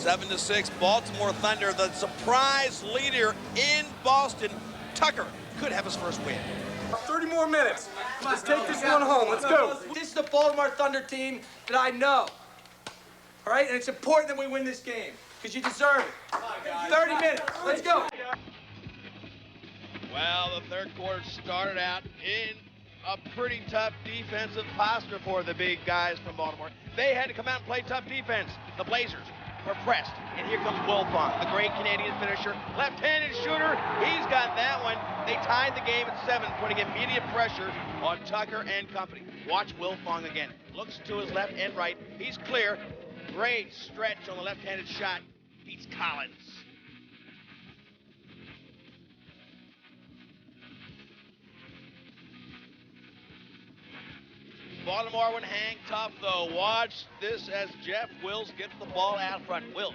7-6, Baltimore Thunder, the surprise leader in Boston. Tucker could have his first win. 30 more minutes. Let's take this one home. Let's go. This is the Baltimore Thunder team that I know. All right? And it's important that we win this game because you deserve it. 30 minutes. Let's go. Well, the third quarter started out in a pretty tough defensive posture for the big guys from Baltimore. They had to come out and play tough defense. The Blazers were pressed, and here comes Wilfong, the great Canadian finisher, left-handed shooter. He's got that one. They tied the game at 7, putting immediate pressure on Tucker and company. Watch Wilfong again. Looks to his left and right. He's clear. Great stretch on the left-handed shot. Beats Collins. Baltimore would hang tough, though. Watch this as Jeff Wills gets the ball out front. Wills,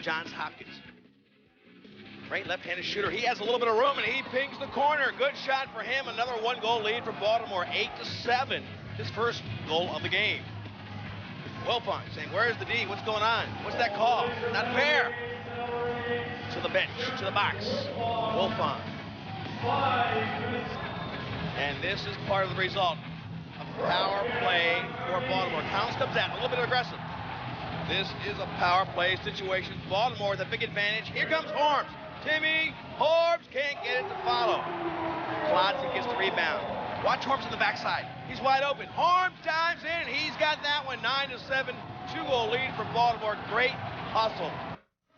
Johns Hopkins. Great left-handed shooter. He has a little bit of room, and he pings the corner. Good shot for him. Another 1-goal lead for Baltimore, 8-7. His first goal of the game. Wilfong saying, where's the D? What's going on? What's that call? Not fair. to the bench, to the box. Wolfon. And this is part of the result. A power play for Baltimore. Collins comes out, a little bit aggressive. This is a power play situation. Baltimore with a big advantage. Here comes Horms. Timmy Horms can't get it to follow. Klodzik gets the rebound. Watch Horms on the backside. He's wide open. Horms dives in. He's got that one. 9-7. 2-goal lead for Baltimore. Great hustle.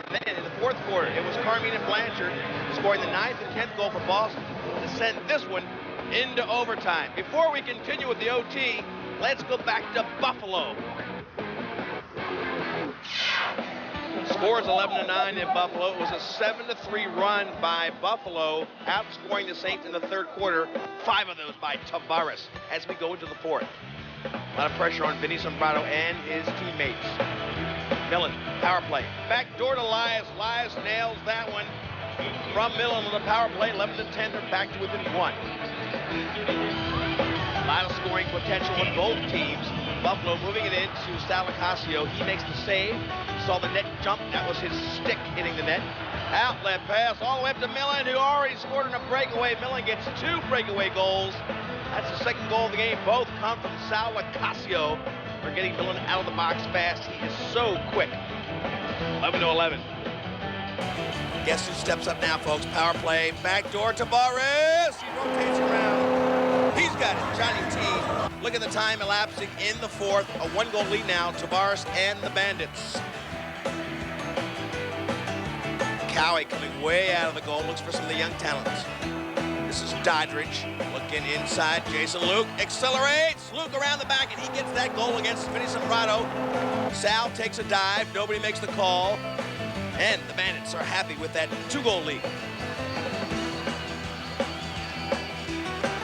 Then in the fourth quarter, it was Carmine and Blanchard scoring the 9th and 10th goal for Boston to send this one into overtime. Before we continue with the OT, let's go back to Buffalo. Score is 11-9 in Buffalo. It was a 7-3 run by Buffalo, outscoring the Saints in the third quarter. 5 of those by Tavares as we go into the fourth. A lot of pressure on Vinny Sombrado and his teammates. Millen, power play. Back door to Elias. Elias nails that one from Millen on the power play. 11-10, they're back to within 1. A lot of scoring potential with both teams. Buffalo moving it into Salacasio. He makes the save. Saw the net jump. That was his stick hitting the net. Outlet pass all the way up to Millen, who already scored in a breakaway. Millen gets 2 breakaway goals. That's the second goal of the game. Both come from Salacasio. We're getting Millen out of the box fast. He is so quick. 11-11. Guess who steps up now, folks? Power play. Back door to Tavares. He rotates around. He's got it. Johnny T. Look at the time elapsing in the fourth. A 1-goal lead now. Tavares and the Bandits. Cowie coming way out of the goal. Looks for some of the young talents. This is Doddridge looking inside. Jason Luke accelerates. Luke around the back, and he gets that goal against Vinny Sombrado. Sal takes a dive. Nobody makes the call. And the Bandits are happy with that 2-goal lead.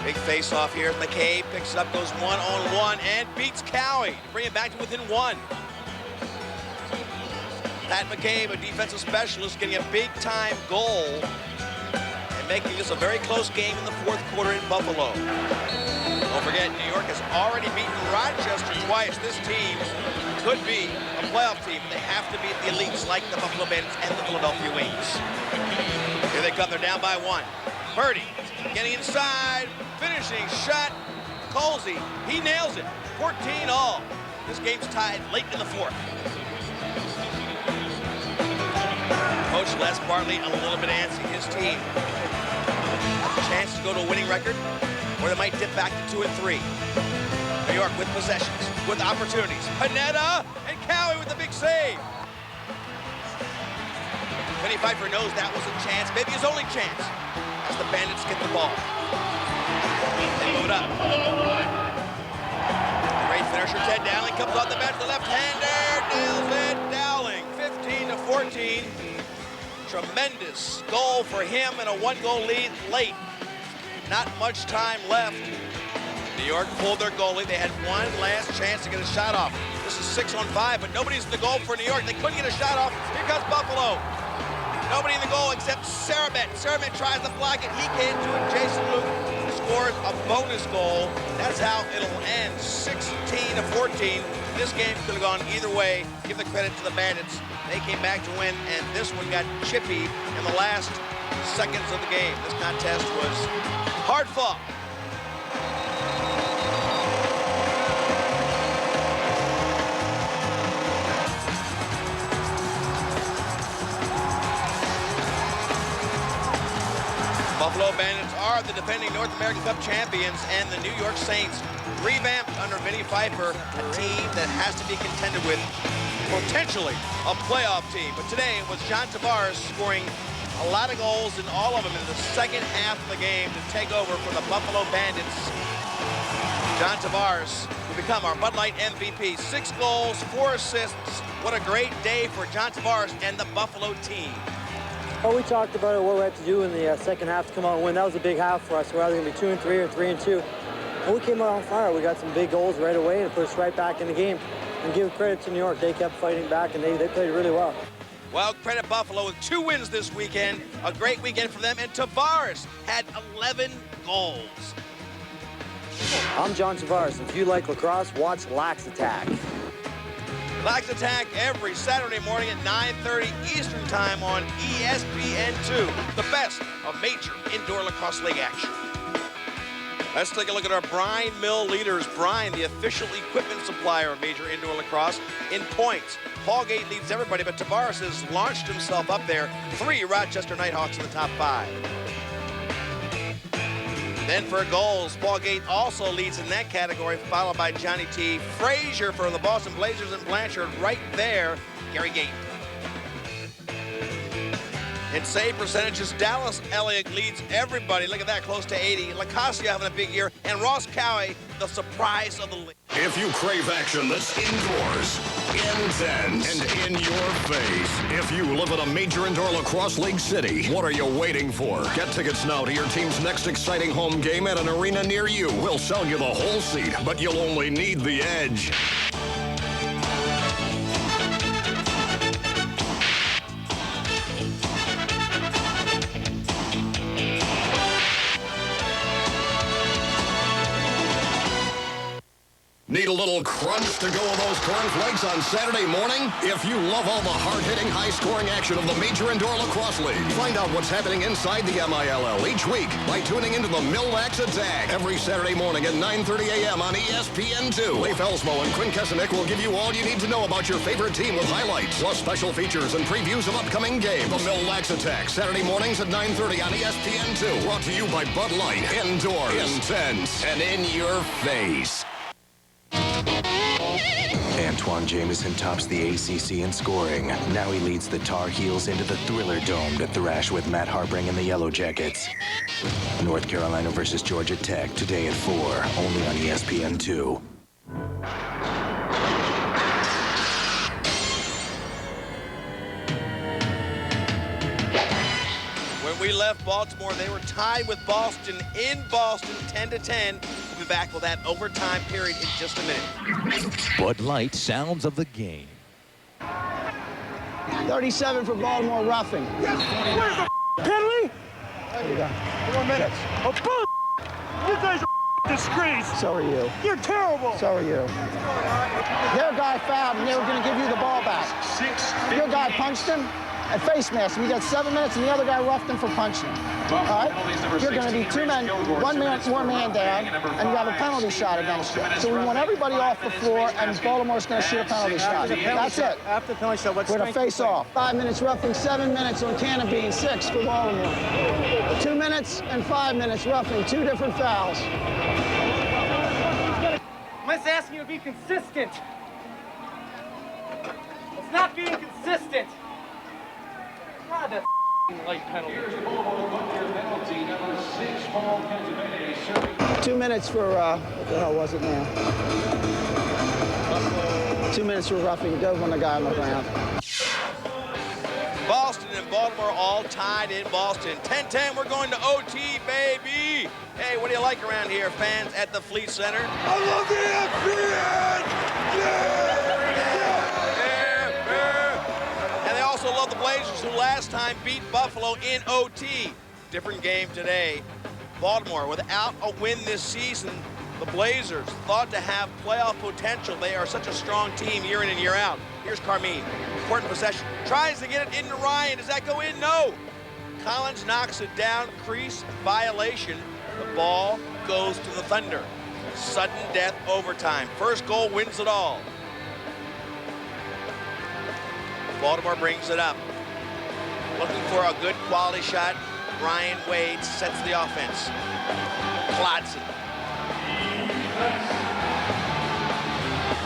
Big face-off here. McCabe picks it up, goes 1-on-1, and beats Cowie to bring it back to within 1. Pat McCabe, a defensive specialist, getting a big-time goal and making this a very close game in the fourth quarter in Buffalo. Don't forget, New York has already beaten Rochester twice. This team could be a playoff team. They have to beat the elites like the Buffalo Bandits and the Philadelphia Wings. Here they come. They're down by 1. Purdy getting inside, finishing shot. Colsey, he nails it. 14 all. This game's tied late in the fourth. Coach Les Bartley a little bit antsy. His team has a chance to go to a winning record, or they might dip back to 2 and 3. New York with possessions, with opportunities. Panetta and Cowie with the big save. Vinny Pfeiffer knows that was a chance, maybe his only chance, as the Bandits get the ball. They move it up. Great finisher, Ted Dowling comes off the bench, the left-hander, nails it. Dowling, 15-14. Tremendous goal for him and a 1-goal lead late. Not much time left. New York pulled their goalie. They had one last chance to get a shot off. This is 6-on-5, but nobody's in the goal for New York. They couldn't get a shot off. Here comes Buffalo. Nobody in the goal except Sarabet. Sarabet tries to block it. He can't do it. Jason Luke scores a bonus goal. That's how it'll end, 16-14. This game could have gone either way. Give the credit to the Bandits. They came back to win, and this one got chippy in the last seconds of the game. This contest was hard fought. Buffalo Bandits are the defending North American Cup champions, and the New York Saints, revamped under Vinny Pfeiffer, a team that has to be contended with potentially a playoff team. But today it was John Tavares scoring a lot of goals, and all of them in the second half of the game to take over for the Buffalo Bandits. John Tavares will become our Bud Light MVP. 6 goals, 4 assists. What a great day for John Tavares and the Buffalo team. Well, we talked about what we had to do in the second half to come out and win. That was a big half for us. We're either going to be 2 and 3 or 3 and 2. And we came out on fire. We got some big goals right away and put us right back in the game. And give credit to New York. They kept fighting back, and they played really well. Well, credit Buffalo with 2 wins this weekend. A great weekend for them. And Tavares had 11 goals. I'm John Tavares. If you like lacrosse, watch Lax Attack. Lax Attack every Saturday morning at 9:30 Eastern Time on ESPN2. The best of Major Indoor Lacrosse League action. Let's take a look at our Brine Mill leaders. Brine, the official equipment supplier of Major Indoor Lacrosse, in points. Paul Gate leads everybody, but Tavares has launched himself up there. 3 Rochester Nighthawks in the top 5. Then for goals, Paul Gate also leads in that category, followed by Johnny T. Frazier for the Boston Blazers and Blanchard right there, Gary Gate. In save percentages, Dallas Elliott leads everybody. Look at that, close to 80. Lacasio having a big year, and Ross Cowie, the surprise of the league. If you crave action that's indoors, intense, and in your face, if you live in a Major Indoor Lacrosse League city, what are you waiting for? Get tickets now to your team's next exciting home game at an arena near you. We'll sell you the whole seat, but you'll only need the edge. Need a little crunch to go with those cornflakes on Saturday morning? If you love all the hard-hitting, high-scoring action of the Major Indoor Lacrosse League, find out what's happening inside the MILL each week by tuning into the Lax Attack every Saturday morning at 9:30 a.m. on ESPN2. Leif Elsmo and Quinn Kesenick will give you all you need to know about your favorite team with highlights, plus special features and previews of upcoming games. The Lax Attack, Saturday mornings at 9:30 on ESPN2. Brought to you by Bud Light. Indoors, intense, and in your face. Antoine Jameson tops the ACC in scoring. Now he leads the Tar Heels into the Thriller Dome to thrash with Matt Harpring and the Yellow Jackets. North Carolina versus Georgia Tech today at 4, only on ESPN2. When we left Baltimore, they were tied with Boston in Boston, 10-10. We'll be back with that overtime period in just a minute. Bud Light sounds of the game. 37 for Baltimore roughing. Where's the penalty? There you go. 4 minutes. Oh, bull! You guys are disgrace. So are you. You're terrible. So are you. Their guy fouled, and they were going to give you the ball back. Your guy punched him and face masked him. You got 7 minutes, and the other guy roughed him for punching him. All right? You're going to be 2 men, 1 man, 1 man down, and you have a penalty shot against you. So we want everybody off the floor, and Baltimore's going to shoot a penalty shot. That's it. After the penalty shot, what's we're going to face off. 5 minutes roughing, 7 minutes on Canopy, and 6 for Baltimore. 2 minutes and 5 minutes roughing, 2 different fouls. I'm just asking you to be consistent. It's not being consistent. God, that's light penalty. 2 minutes for, what the hell was it now? 2 minutes for roughing. Go on the guy on the ground. Boston and Baltimore all tied in Boston. 10-10, we're going to OT, baby. Hey, what do you like around here, fans at the Fleet Center? I love the ESPN! And they also love the Blazers, who last time beat Buffalo in OT. Different game today. Baltimore, without a win this season, the Blazers thought to have playoff potential. They are such a strong team year in and year out. Here's Carmine. Important possession. Tries to get it into Ryan. Does that go in? No. Collins knocks it down. Crease violation. The ball goes to the Thunder. Sudden death overtime. First goal wins it all. Baltimore brings it up. Looking for a good quality shot. Ryan Wade sets the offense. Klodson.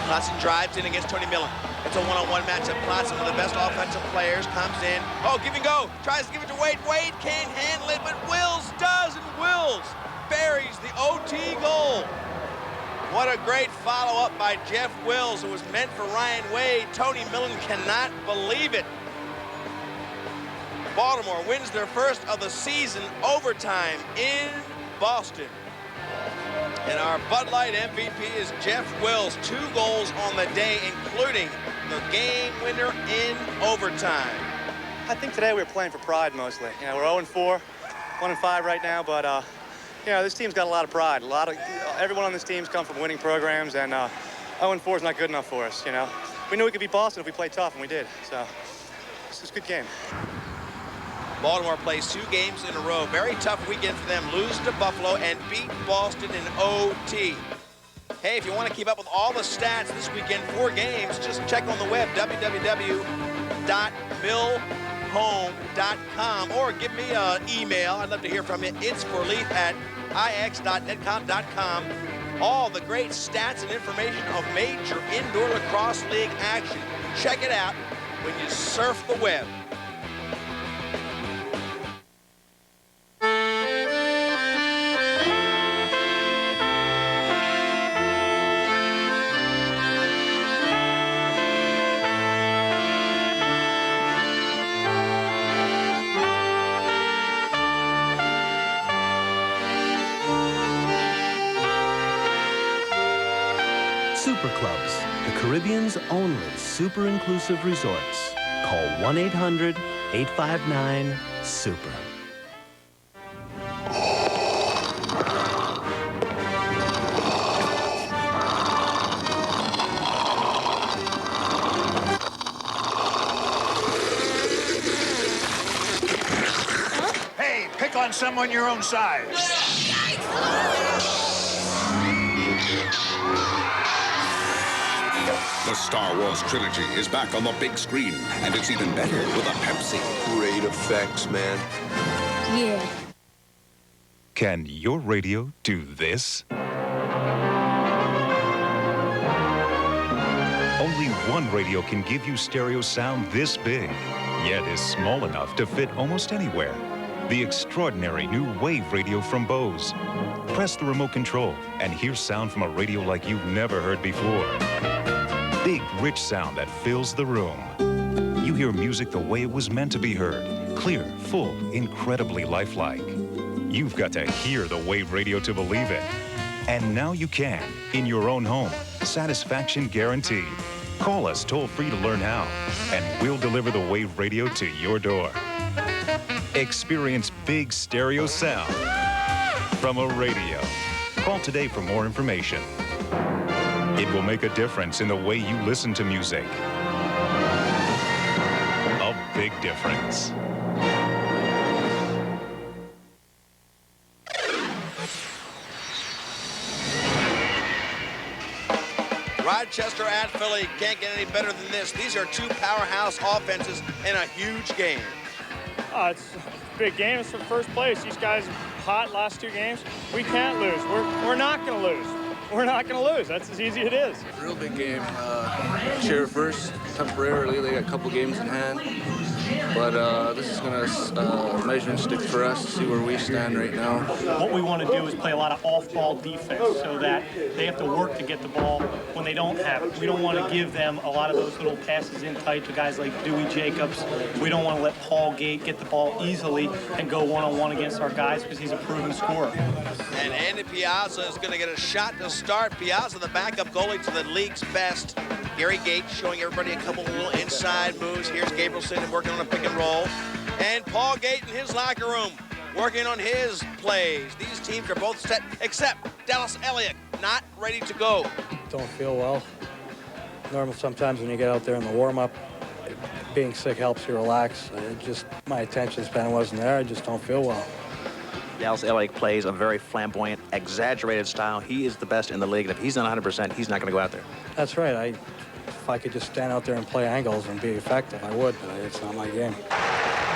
Klodson drives in against Tony Millen. It's a one-on-one matchup. Klodson, one of the best offensive players, comes in. Oh, give and go. Tries to give it to Wade. Wade can't handle it, but Wills does, and Wills buries the OT goal. What a great follow-up by Jeff Wills. It was meant for Ryan Wade. Tony Millen cannot believe it. Baltimore wins their first of the season overtime in Boston. And our Bud Light MVP is Jeff Wills. 2 goals on the day, including the game winner in overtime. I think today we were playing for pride mostly. You know, we're 0-4, 1-5 right now, but you know, this team's got a lot of pride. Everyone on this team's come from winning programs, and 0-4 is not good enough for us. You know, we knew we could beat Boston if we played tough, and we did. So this was a good game. Baltimore plays 2 games in a row. Very tough weekend for them. Lose to Buffalo and beat Boston in OT. Hey, if you want to keep up with all the stats this weekend, 4 games, just check on the web, www.millhome.com, or give me an email. I'd love to hear from you. It's for Leaf at ix.netcom.com. All the great stats and information of Major Indoor Lacrosse League action. Check it out when you surf the web. Super Clubs, the Caribbean's only super inclusive resorts. Call 1-800-859-SUPER. Hey, pick on someone your own size. The Star Wars trilogy is back on the big screen, and it's even better with a Pepsi. Great effects, man. Yeah. Can your radio do this? Only one radio can give you stereo sound this big, yet is small enough to fit almost anywhere. The extraordinary new Wave radio from Bose. Press the remote control and hear sound from a radio like you've never heard before. Big, rich sound that fills the room. You hear music the way it was meant to be heard. Clear, full, incredibly lifelike. You've got to hear the Wave radio to believe it. And now you can, in your own home. Satisfaction guaranteed. Call us toll-free to learn how, and we'll deliver the Wave radio to your door. Experience big stereo sound from a radio. Call today for more information. It will make a difference in the way you listen to music. A big difference. Rochester at Philly can't get any better than this. These are 2 powerhouse offenses in a huge game. It's a big game. It's for first place. These guys hot last 2 games. We can't lose. We're not going to lose. We're not going to lose. That's as easy as it is. Real big game. Share first. Temporarily, they got a couple games in hand. But this is going to measuring stick for us to see where we stand right now. What we want to do is play a lot of off-ball defense so that they have to work to get the ball when they don't have it. We don't want to give them a lot of those little passes in tight to guys like Dewey Jacobs. We don't want to let Paul Gate get the ball easily and go one-on-one against our guys because he's a proven scorer. And Andy Piazza is going to get a shot to start. Piazza, the backup goalie to the league's best. Gary Gates showing everybody a couple little inside moves. Here's Gabrielson working on a pick and roll. And Paul Gate in his locker room working on his plays. These teams are both set, except Dallas Elliott not ready to go. Don't feel well. Normal sometimes when you get out there in the warm-up, being sick helps you relax. My attention span wasn't there. I just don't feel well. Dallas Elliott plays a very flamboyant, exaggerated style. He is the best in the league, and if he's not 100%, he's not going to go out there. That's right. If I could just stand out there and play angles and be effective, I would, but it's not my game.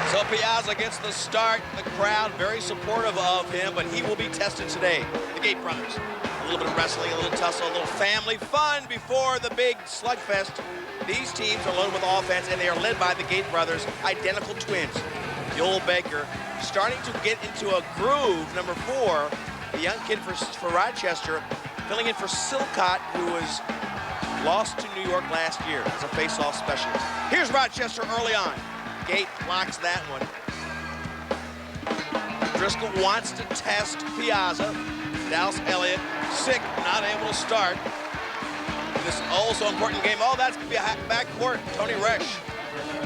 So Piazza gets the start. The crowd very supportive of him, but he will be tested today. The Gate brothers. A little bit of wrestling, a little tussle, a little family fun before the big slugfest. These teams are loaded with offense, and they are led by the Gate brothers, identical twins. Joel Baker starting to get into a groove. Number 4, the young kid for Rochester, filling in for Silcott, who was lost to New York last year as a face-off specialist. Here's Rochester early on. Gate blocks that one. Driscoll wants to test Piazza. Dallas Elliott, sick, not able to start. This also important game. Oh, that's backcourt. Tony Resch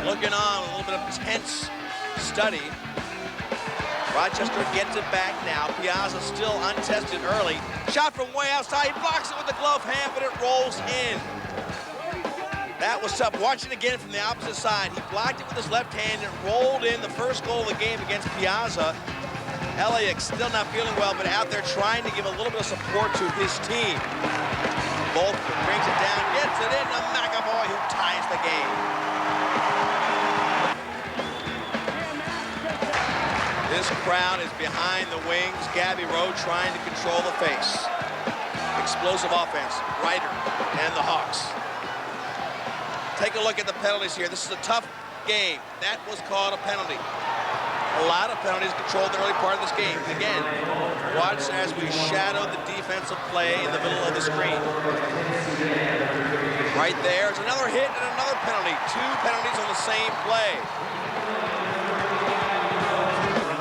looking on, a little bit of tense study. Rochester gets it back now. Piazza still untested early. Shot from way outside. He blocks it with the glove hand, but it rolls in. That That was tough. Watch it again from the opposite side. He blocked it with his left hand and rolled in the first goal of the game against Piazza. Elliott still not feeling well, but out there trying to give a little bit of support to his team. Bolt brings it down, gets it in to McAvoy, who ties the game. This crowd is behind the wings. Gabby Rowe trying to control the face. Explosive offense, Ryder and the Hawks. Take a look at the penalties here. This is a tough game. That was called a penalty. A lot of penalties controlled the early part of this game. Again, watch as we shadow the defensive play in the middle of the screen. Right there is another hit and another penalty. 2 penalties on the same play.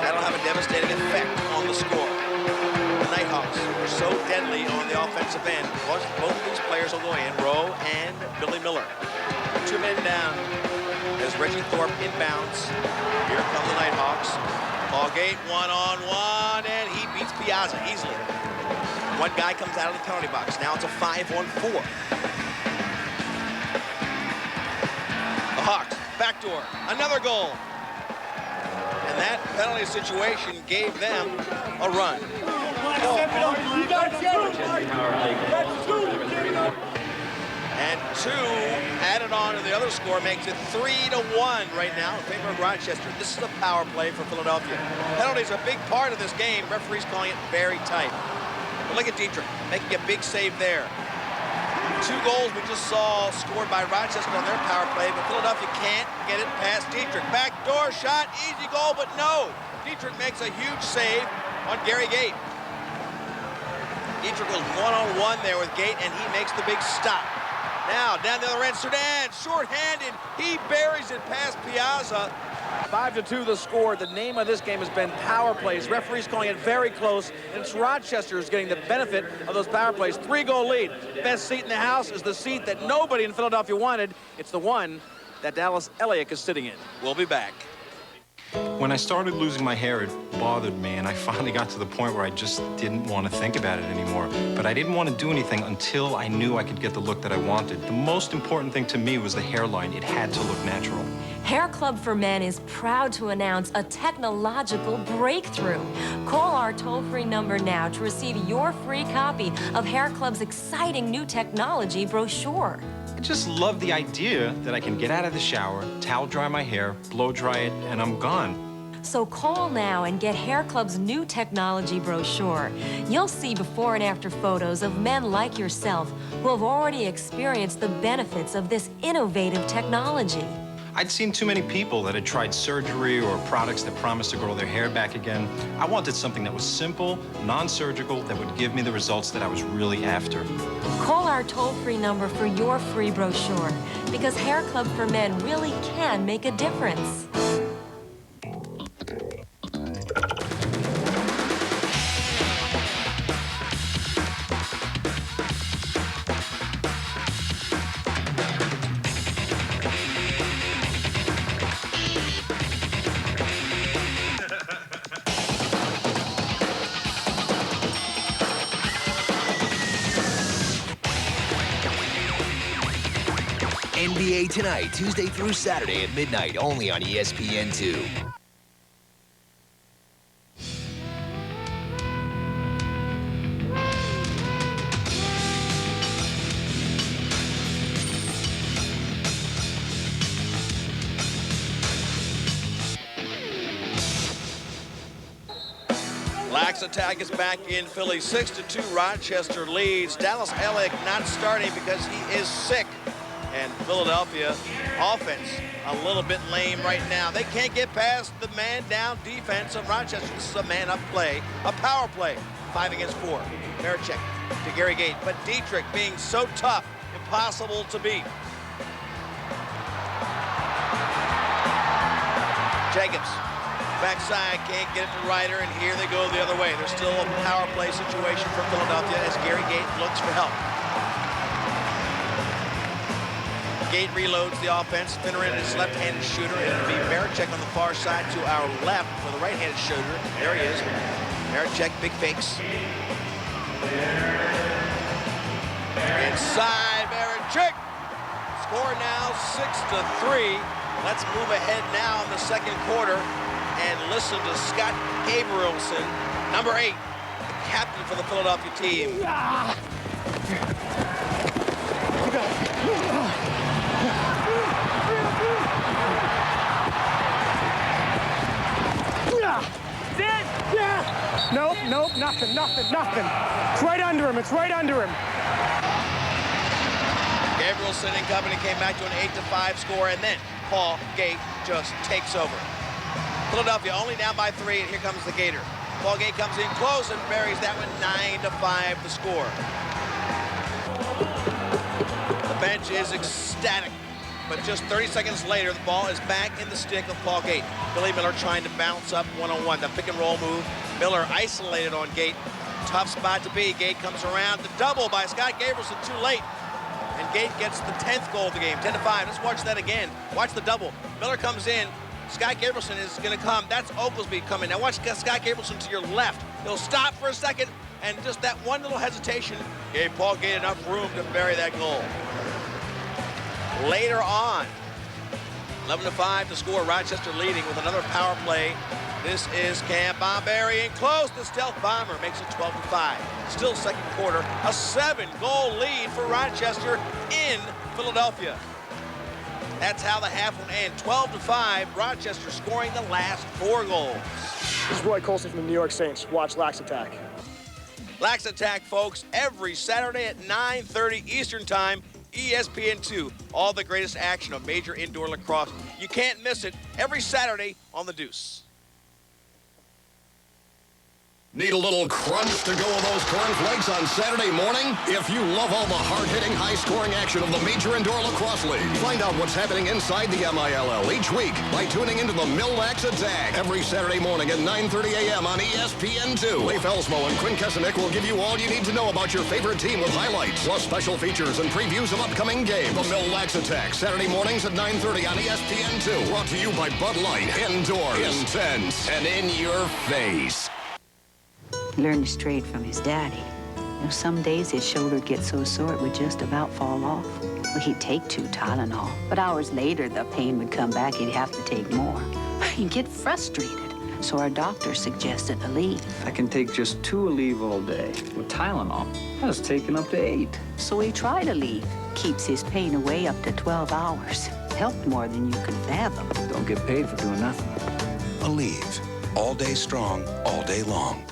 That'll have a devastating effect on the score. The Nighthawks are so deadly on the offensive end. Both of these players will go in, Rowe and Billy Miller. 2 men down as Reggie Thorpe inbounds. Here come the Nighthawks. Ball Gate 1-on-1, and he beats Piazza easily. One guy comes out of the penalty box. Now it's a 5-on-4. The Hawks, backdoor, another goal. And that penalty situation gave them a run. And 2 added on to the other score makes it 3-1 right now in favor of Rochester. This is a power play for Philadelphia. Penalties are a big part of this game. Referees calling it very tight. But look at Dietrich making a big save there. 2 goals we just saw scored by Rochester on their power play, but Philadelphia can't get it past Dietrich. Backdoor shot, easy goal, but no. Dietrich makes a huge save on Gary Gate. Dietrich was 1-on-1 there with Gate, and he makes the big stop. Now, down the other end, Sudan, short-handed. He buries it past Piazza. 5-2 the score. The name of this game has been power plays. Referees calling it very close, and it's Rochester who's getting the benefit of those power plays. 3-goal lead. Best seat in the house is the seat that nobody in Philadelphia wanted. It's the one that Dallas Elliott is sitting in. We'll be back. When I started losing my hair, it bothered me, and I finally got to the point where I just didn't want to think about it anymore. But I didn't want to do anything until I knew I could get the look that I wanted. The most important thing to me was the hairline. It had to look natural. Hair Club for Men is proud to announce a technological breakthrough. Call our toll-free number now to receive your free copy of Hair Club's exciting new technology brochure. I just love the idea that I can get out of the shower, towel dry my hair, blow dry it, and I'm gone. So call now and get Hair Club's new technology brochure. You'll see before and after photos of men like yourself who have already experienced the benefits of this innovative technology. I'd seen too many people that had tried surgery or products that promised to grow their hair back again. I wanted something that was simple, non-surgical, that would give me the results that I was really after. Call our toll-free number for your free brochure, because Hair Club for Men really can make a difference. NBA Tonight, Tuesday through Saturday at midnight, only on ESPN2. Lax attack is back in Philly. 6-2 Rochester leads. Dallas Elliott not starting because he is sick. And Philadelphia offense a little bit lame right now. They can't get past the man-down defense of Rochester. This is a man-up play, a power play. 5 against 4. Marichek to Gary Gate. But Dietrich being so tough, impossible to beat. Jacobs, backside, can't get it to Ryder, and here they go the other way. There's still a power play situation for Philadelphia as Gary Gate looks for help. Gate reloads the offense. Finneran is left-handed shooter, and it'll be Marichek on the far side to our left for the right-handed shooter. There he is. Marichek, big fakes. Inside, Marichek Score now 6-3. Let's move ahead now in the second quarter and listen to Scott Gabrielson, number 8, the captain for the Philadelphia team. Nope, nothing. It's right under him, Gabrielson and company came back to an 8-5 score, and then Paul Gate just takes over. Philadelphia only down by 3, and here comes the Gator. Paul Gate comes in close and buries that one. 9-5 the score. The bench is ecstatic, but just 30 seconds later, the ball is back in the stick of Paul Gate. Billy Miller trying to bounce up one-on-one. The pick and roll move. Miller isolated on Gate. Tough spot to be. Gate comes around. The double by Scott Gabrielson too late. And Gate gets the 10th goal of the game, 10-5. Let's watch that again. Watch the double. Miller comes in. Scott Gabrielson is going to come. That's Oglesby coming. Now watch Scott Gabrielson to your left. He'll stop for a second, and just that one little hesitation gave Paul Gate enough room to bury that goal. Later on, 11-5 to score. Rochester leading with another power play. This is Cam Bomberry in close. The stealth bomber makes it 12-5. Still second quarter, a 7-goal lead for Rochester in Philadelphia. That's how the half will end. 12-5, Rochester scoring the last 4 goals. This is Roy Colson from the New York Saints. Watch Lax Attack. Lax Attack, folks, every Saturday at 9:30 Eastern Time, ESPN 2. All the greatest action of Major Indoor Lacrosse. You can't miss it every Saturday on the Deuce. Need a little crunch to go with those cornflakes on Saturday morning? If you love all the hard-hitting, high-scoring action of the Major Indoor Lacrosse League, find out what's happening inside the MILL each week by tuning into the Lax Attack every Saturday morning at 9:30 a.m. on ESPN2. Leif Elsmo and Quinn Kesenick will give you all you need to know about your favorite team with highlights, plus special features and previews of upcoming games. The Lax Attack, Saturday mornings at 9:30 on ESPN2. Brought to you by Bud Light. Indoors, intense, and in your face. Learned to straight from his daddy. You know, some days his shoulder gets so sore it would just about fall off. Well, he'd take 2 Tylenol, but hours later the pain would come back. He'd have to take more. He'd get frustrated, so our doctor suggested Aleve. I can take just 2 Aleve all day. With Tylenol, I was taking up to 8. So he tried Aleve. Keeps his pain away up to 12 hours. Helped more than you could fathom. Don't get paid for doing nothing. Aleve. All day strong, all day long.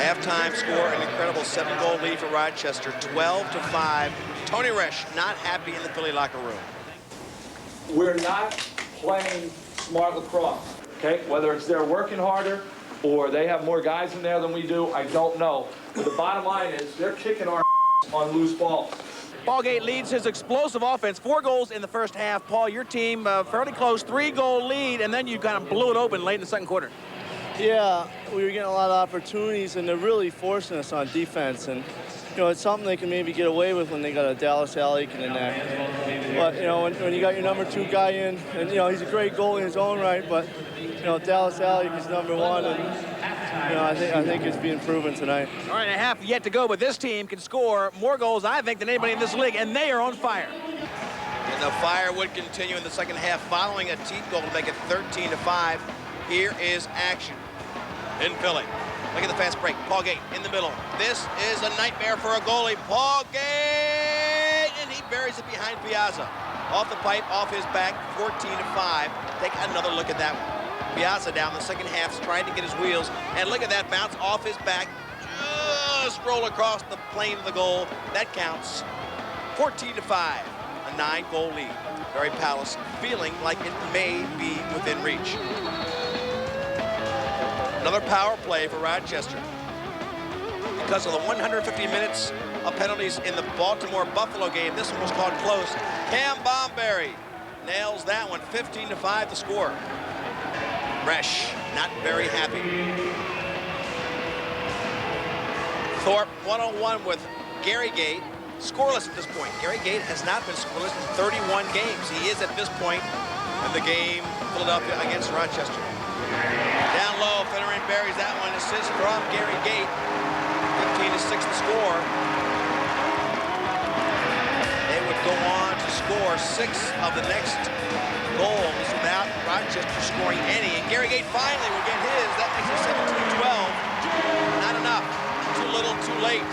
Halftime score, an incredible 7-goal lead for Rochester, 12-5. Tony Resch not happy in the Philly locker room. We're not playing smart lacrosse, okay? Whether it's they're working harder or they have more guys in there than we do, I don't know. But the bottom line is they're kicking our on loose balls. Paul Gate leads his explosive offense. 4 goals in the first half. Paul, your team fairly close, 3-goal lead, and then you kind of blew it open late in the second quarter. Yeah, we were getting a lot of opportunities, and they're really forcing us on defense. And, you know, it's something they can maybe get away with when they got a Dallas Alikin in there. But, you know, when you got your number 2 guy in, and, you know, he's a great goalie in his own right, but, you know, Dallas Alikin is number 1, and, you know, I think it's being proven tonight. All right, a half yet to go, but this team can score more goals, I think, than anybody in this league, and they are on fire. And the fire would continue in the second half following a Teat goal to make it 13-5. Here is action in Philly. Look at the fast break. Paul Gate in the middle. This is a nightmare for a goalie. Paul Gate, and he buries it behind Piazza. Off the pipe, off his back, 14-5. Take another look at that one. Piazza down the second half, trying to get his wheels, and look at that bounce off his back. Just roll across the plane of the goal. That counts. 14-5, a 9-goal lead. Barry Palace feeling like it may be within reach. Another power play for Rochester. Because of the 150 minutes of penalties in the Baltimore-Buffalo game. This one was called close. Cam Bomberry nails that one, 15-5 the score. Resch, not very happy. Thorpe, 101 with Gary Gate. Scoreless at this point. Gary Gate has not been scoreless in 31 games. He is at this point in the game, Philadelphia against Rochester. Down low, Finneran buries that one. Assist from Gary Gate. 15-6 the score. They would go on to score 6 of the next goals without Rochester scoring any. And Gary Gate finally will get his. That makes it 17-12. Not enough. Too little, too late.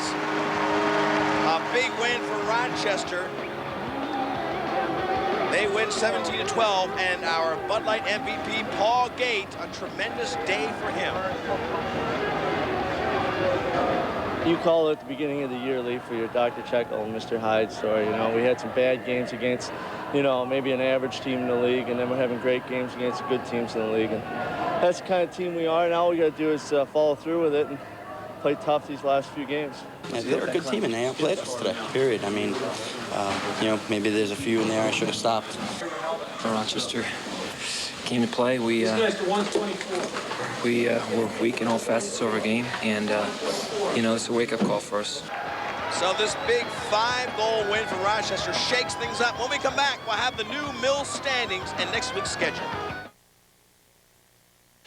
A big win for Rochester. They win 17-12, and our Bud Light MVP, Paul Gate, a tremendous day for him. You called at the beginning of the year, Lee, for your Dr. Jekyll and Mr. Hyde story. You know, we had some bad games against, you know, maybe an average team in the league, and then we're having great games against good teams in the league. And that's the kind of team we are, and all we got to do is follow through with it and play tough these last few games. Yeah, they're a good team, and they outplayed us today, period. I mean, you know, maybe there's a few in there I should have stopped. Rochester came to play. We were weak in all facets of our game, and, you know, it's a wake-up call for us. So this big 5-goal win for Rochester shakes things up. When we come back, we'll have the new Mills standings and next week's schedule.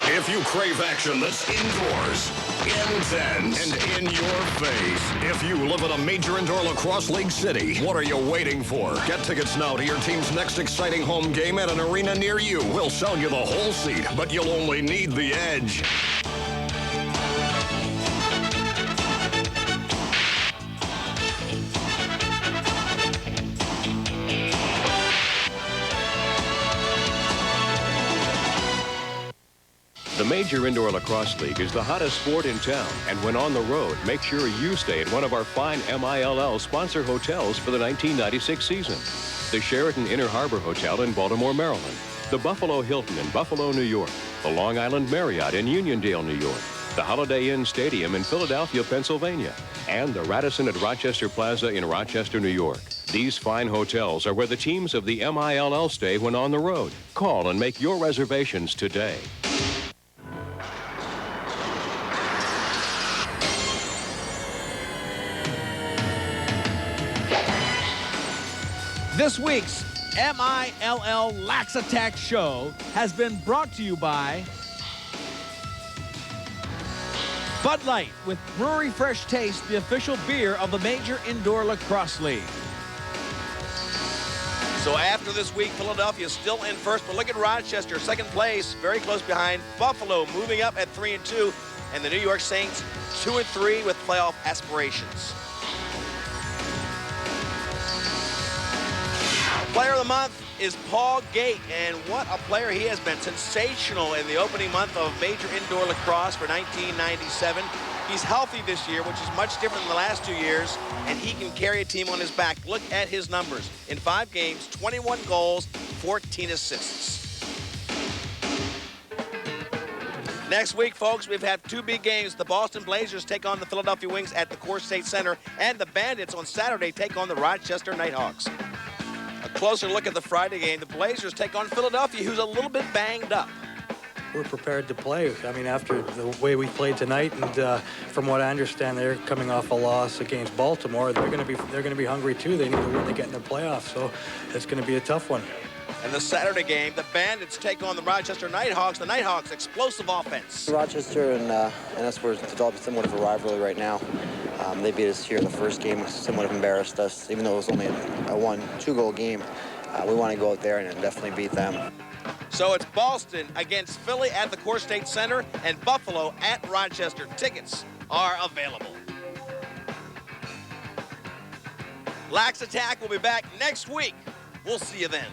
If you crave action that's indoors, intense, and in your face, if you live in a Major Indoor Lacrosse League city, what are you waiting for? Get tickets now to your team's next exciting home game at an arena near you. We'll sell you the whole seat, but you'll only need the edge. The Major Indoor Lacrosse League is the hottest sport in town, and when on the road, make sure you stay at one of our fine MILL sponsor hotels for the 1996 season. The Sheraton Inner Harbor Hotel in Baltimore, Maryland, the Buffalo Hilton in Buffalo, New York, the Long Island Marriott in Uniondale, New York, the Holiday Inn Stadium in Philadelphia, Pennsylvania, and the Radisson at Rochester Plaza in Rochester, New York. These fine hotels are where the teams of the MILL stay when on the road. Call and make your reservations today. This week's MILL Lax Attack show has been brought to you by Bud Light, with Brewery Fresh Taste, the official beer of the Major Indoor Lacrosse League. So after this week, Philadelphia is still in first, but look at Rochester, second place, very close behind. Buffalo moving up at 3-2, and the New York Saints 2-3 with playoff aspirations. Player of the month is Paul Gate, and what a player he has been. Sensational in the opening month of Major Indoor Lacrosse for 1997. He's healthy this year, which is much different than the last 2 years, and he can carry a team on his back. Look at his numbers. In 5 games, 21 goals, 14 assists. Next week, folks, we've had 2 big games. The Boston Blazers take on the Philadelphia Wings at the Core State Center, and the Bandits on Saturday take on the Rochester Nighthawks. A closer look at the Friday game. The Blazers take on Philadelphia, who's a little bit banged up. We're prepared to play. I mean, after the way we played tonight, and from what I understand, they're coming off a loss against Baltimore. They're going to be hungry too. They need to win to get in the playoffs, so it's going to be a tough one. And the Saturday game, the Bandits take on the Rochester Nighthawks. The Nighthawks, explosive offense. Rochester and us were developing somewhat of a rivalry right now. They beat us here in the first game, somewhat embarrassed us, even though it was only a 1-2 goal game. We want to go out there and definitely beat them. So it's Boston against Philly at the Core State Center and Buffalo at Rochester. Tickets are available. Lax Attack will be back next week. We'll see you then.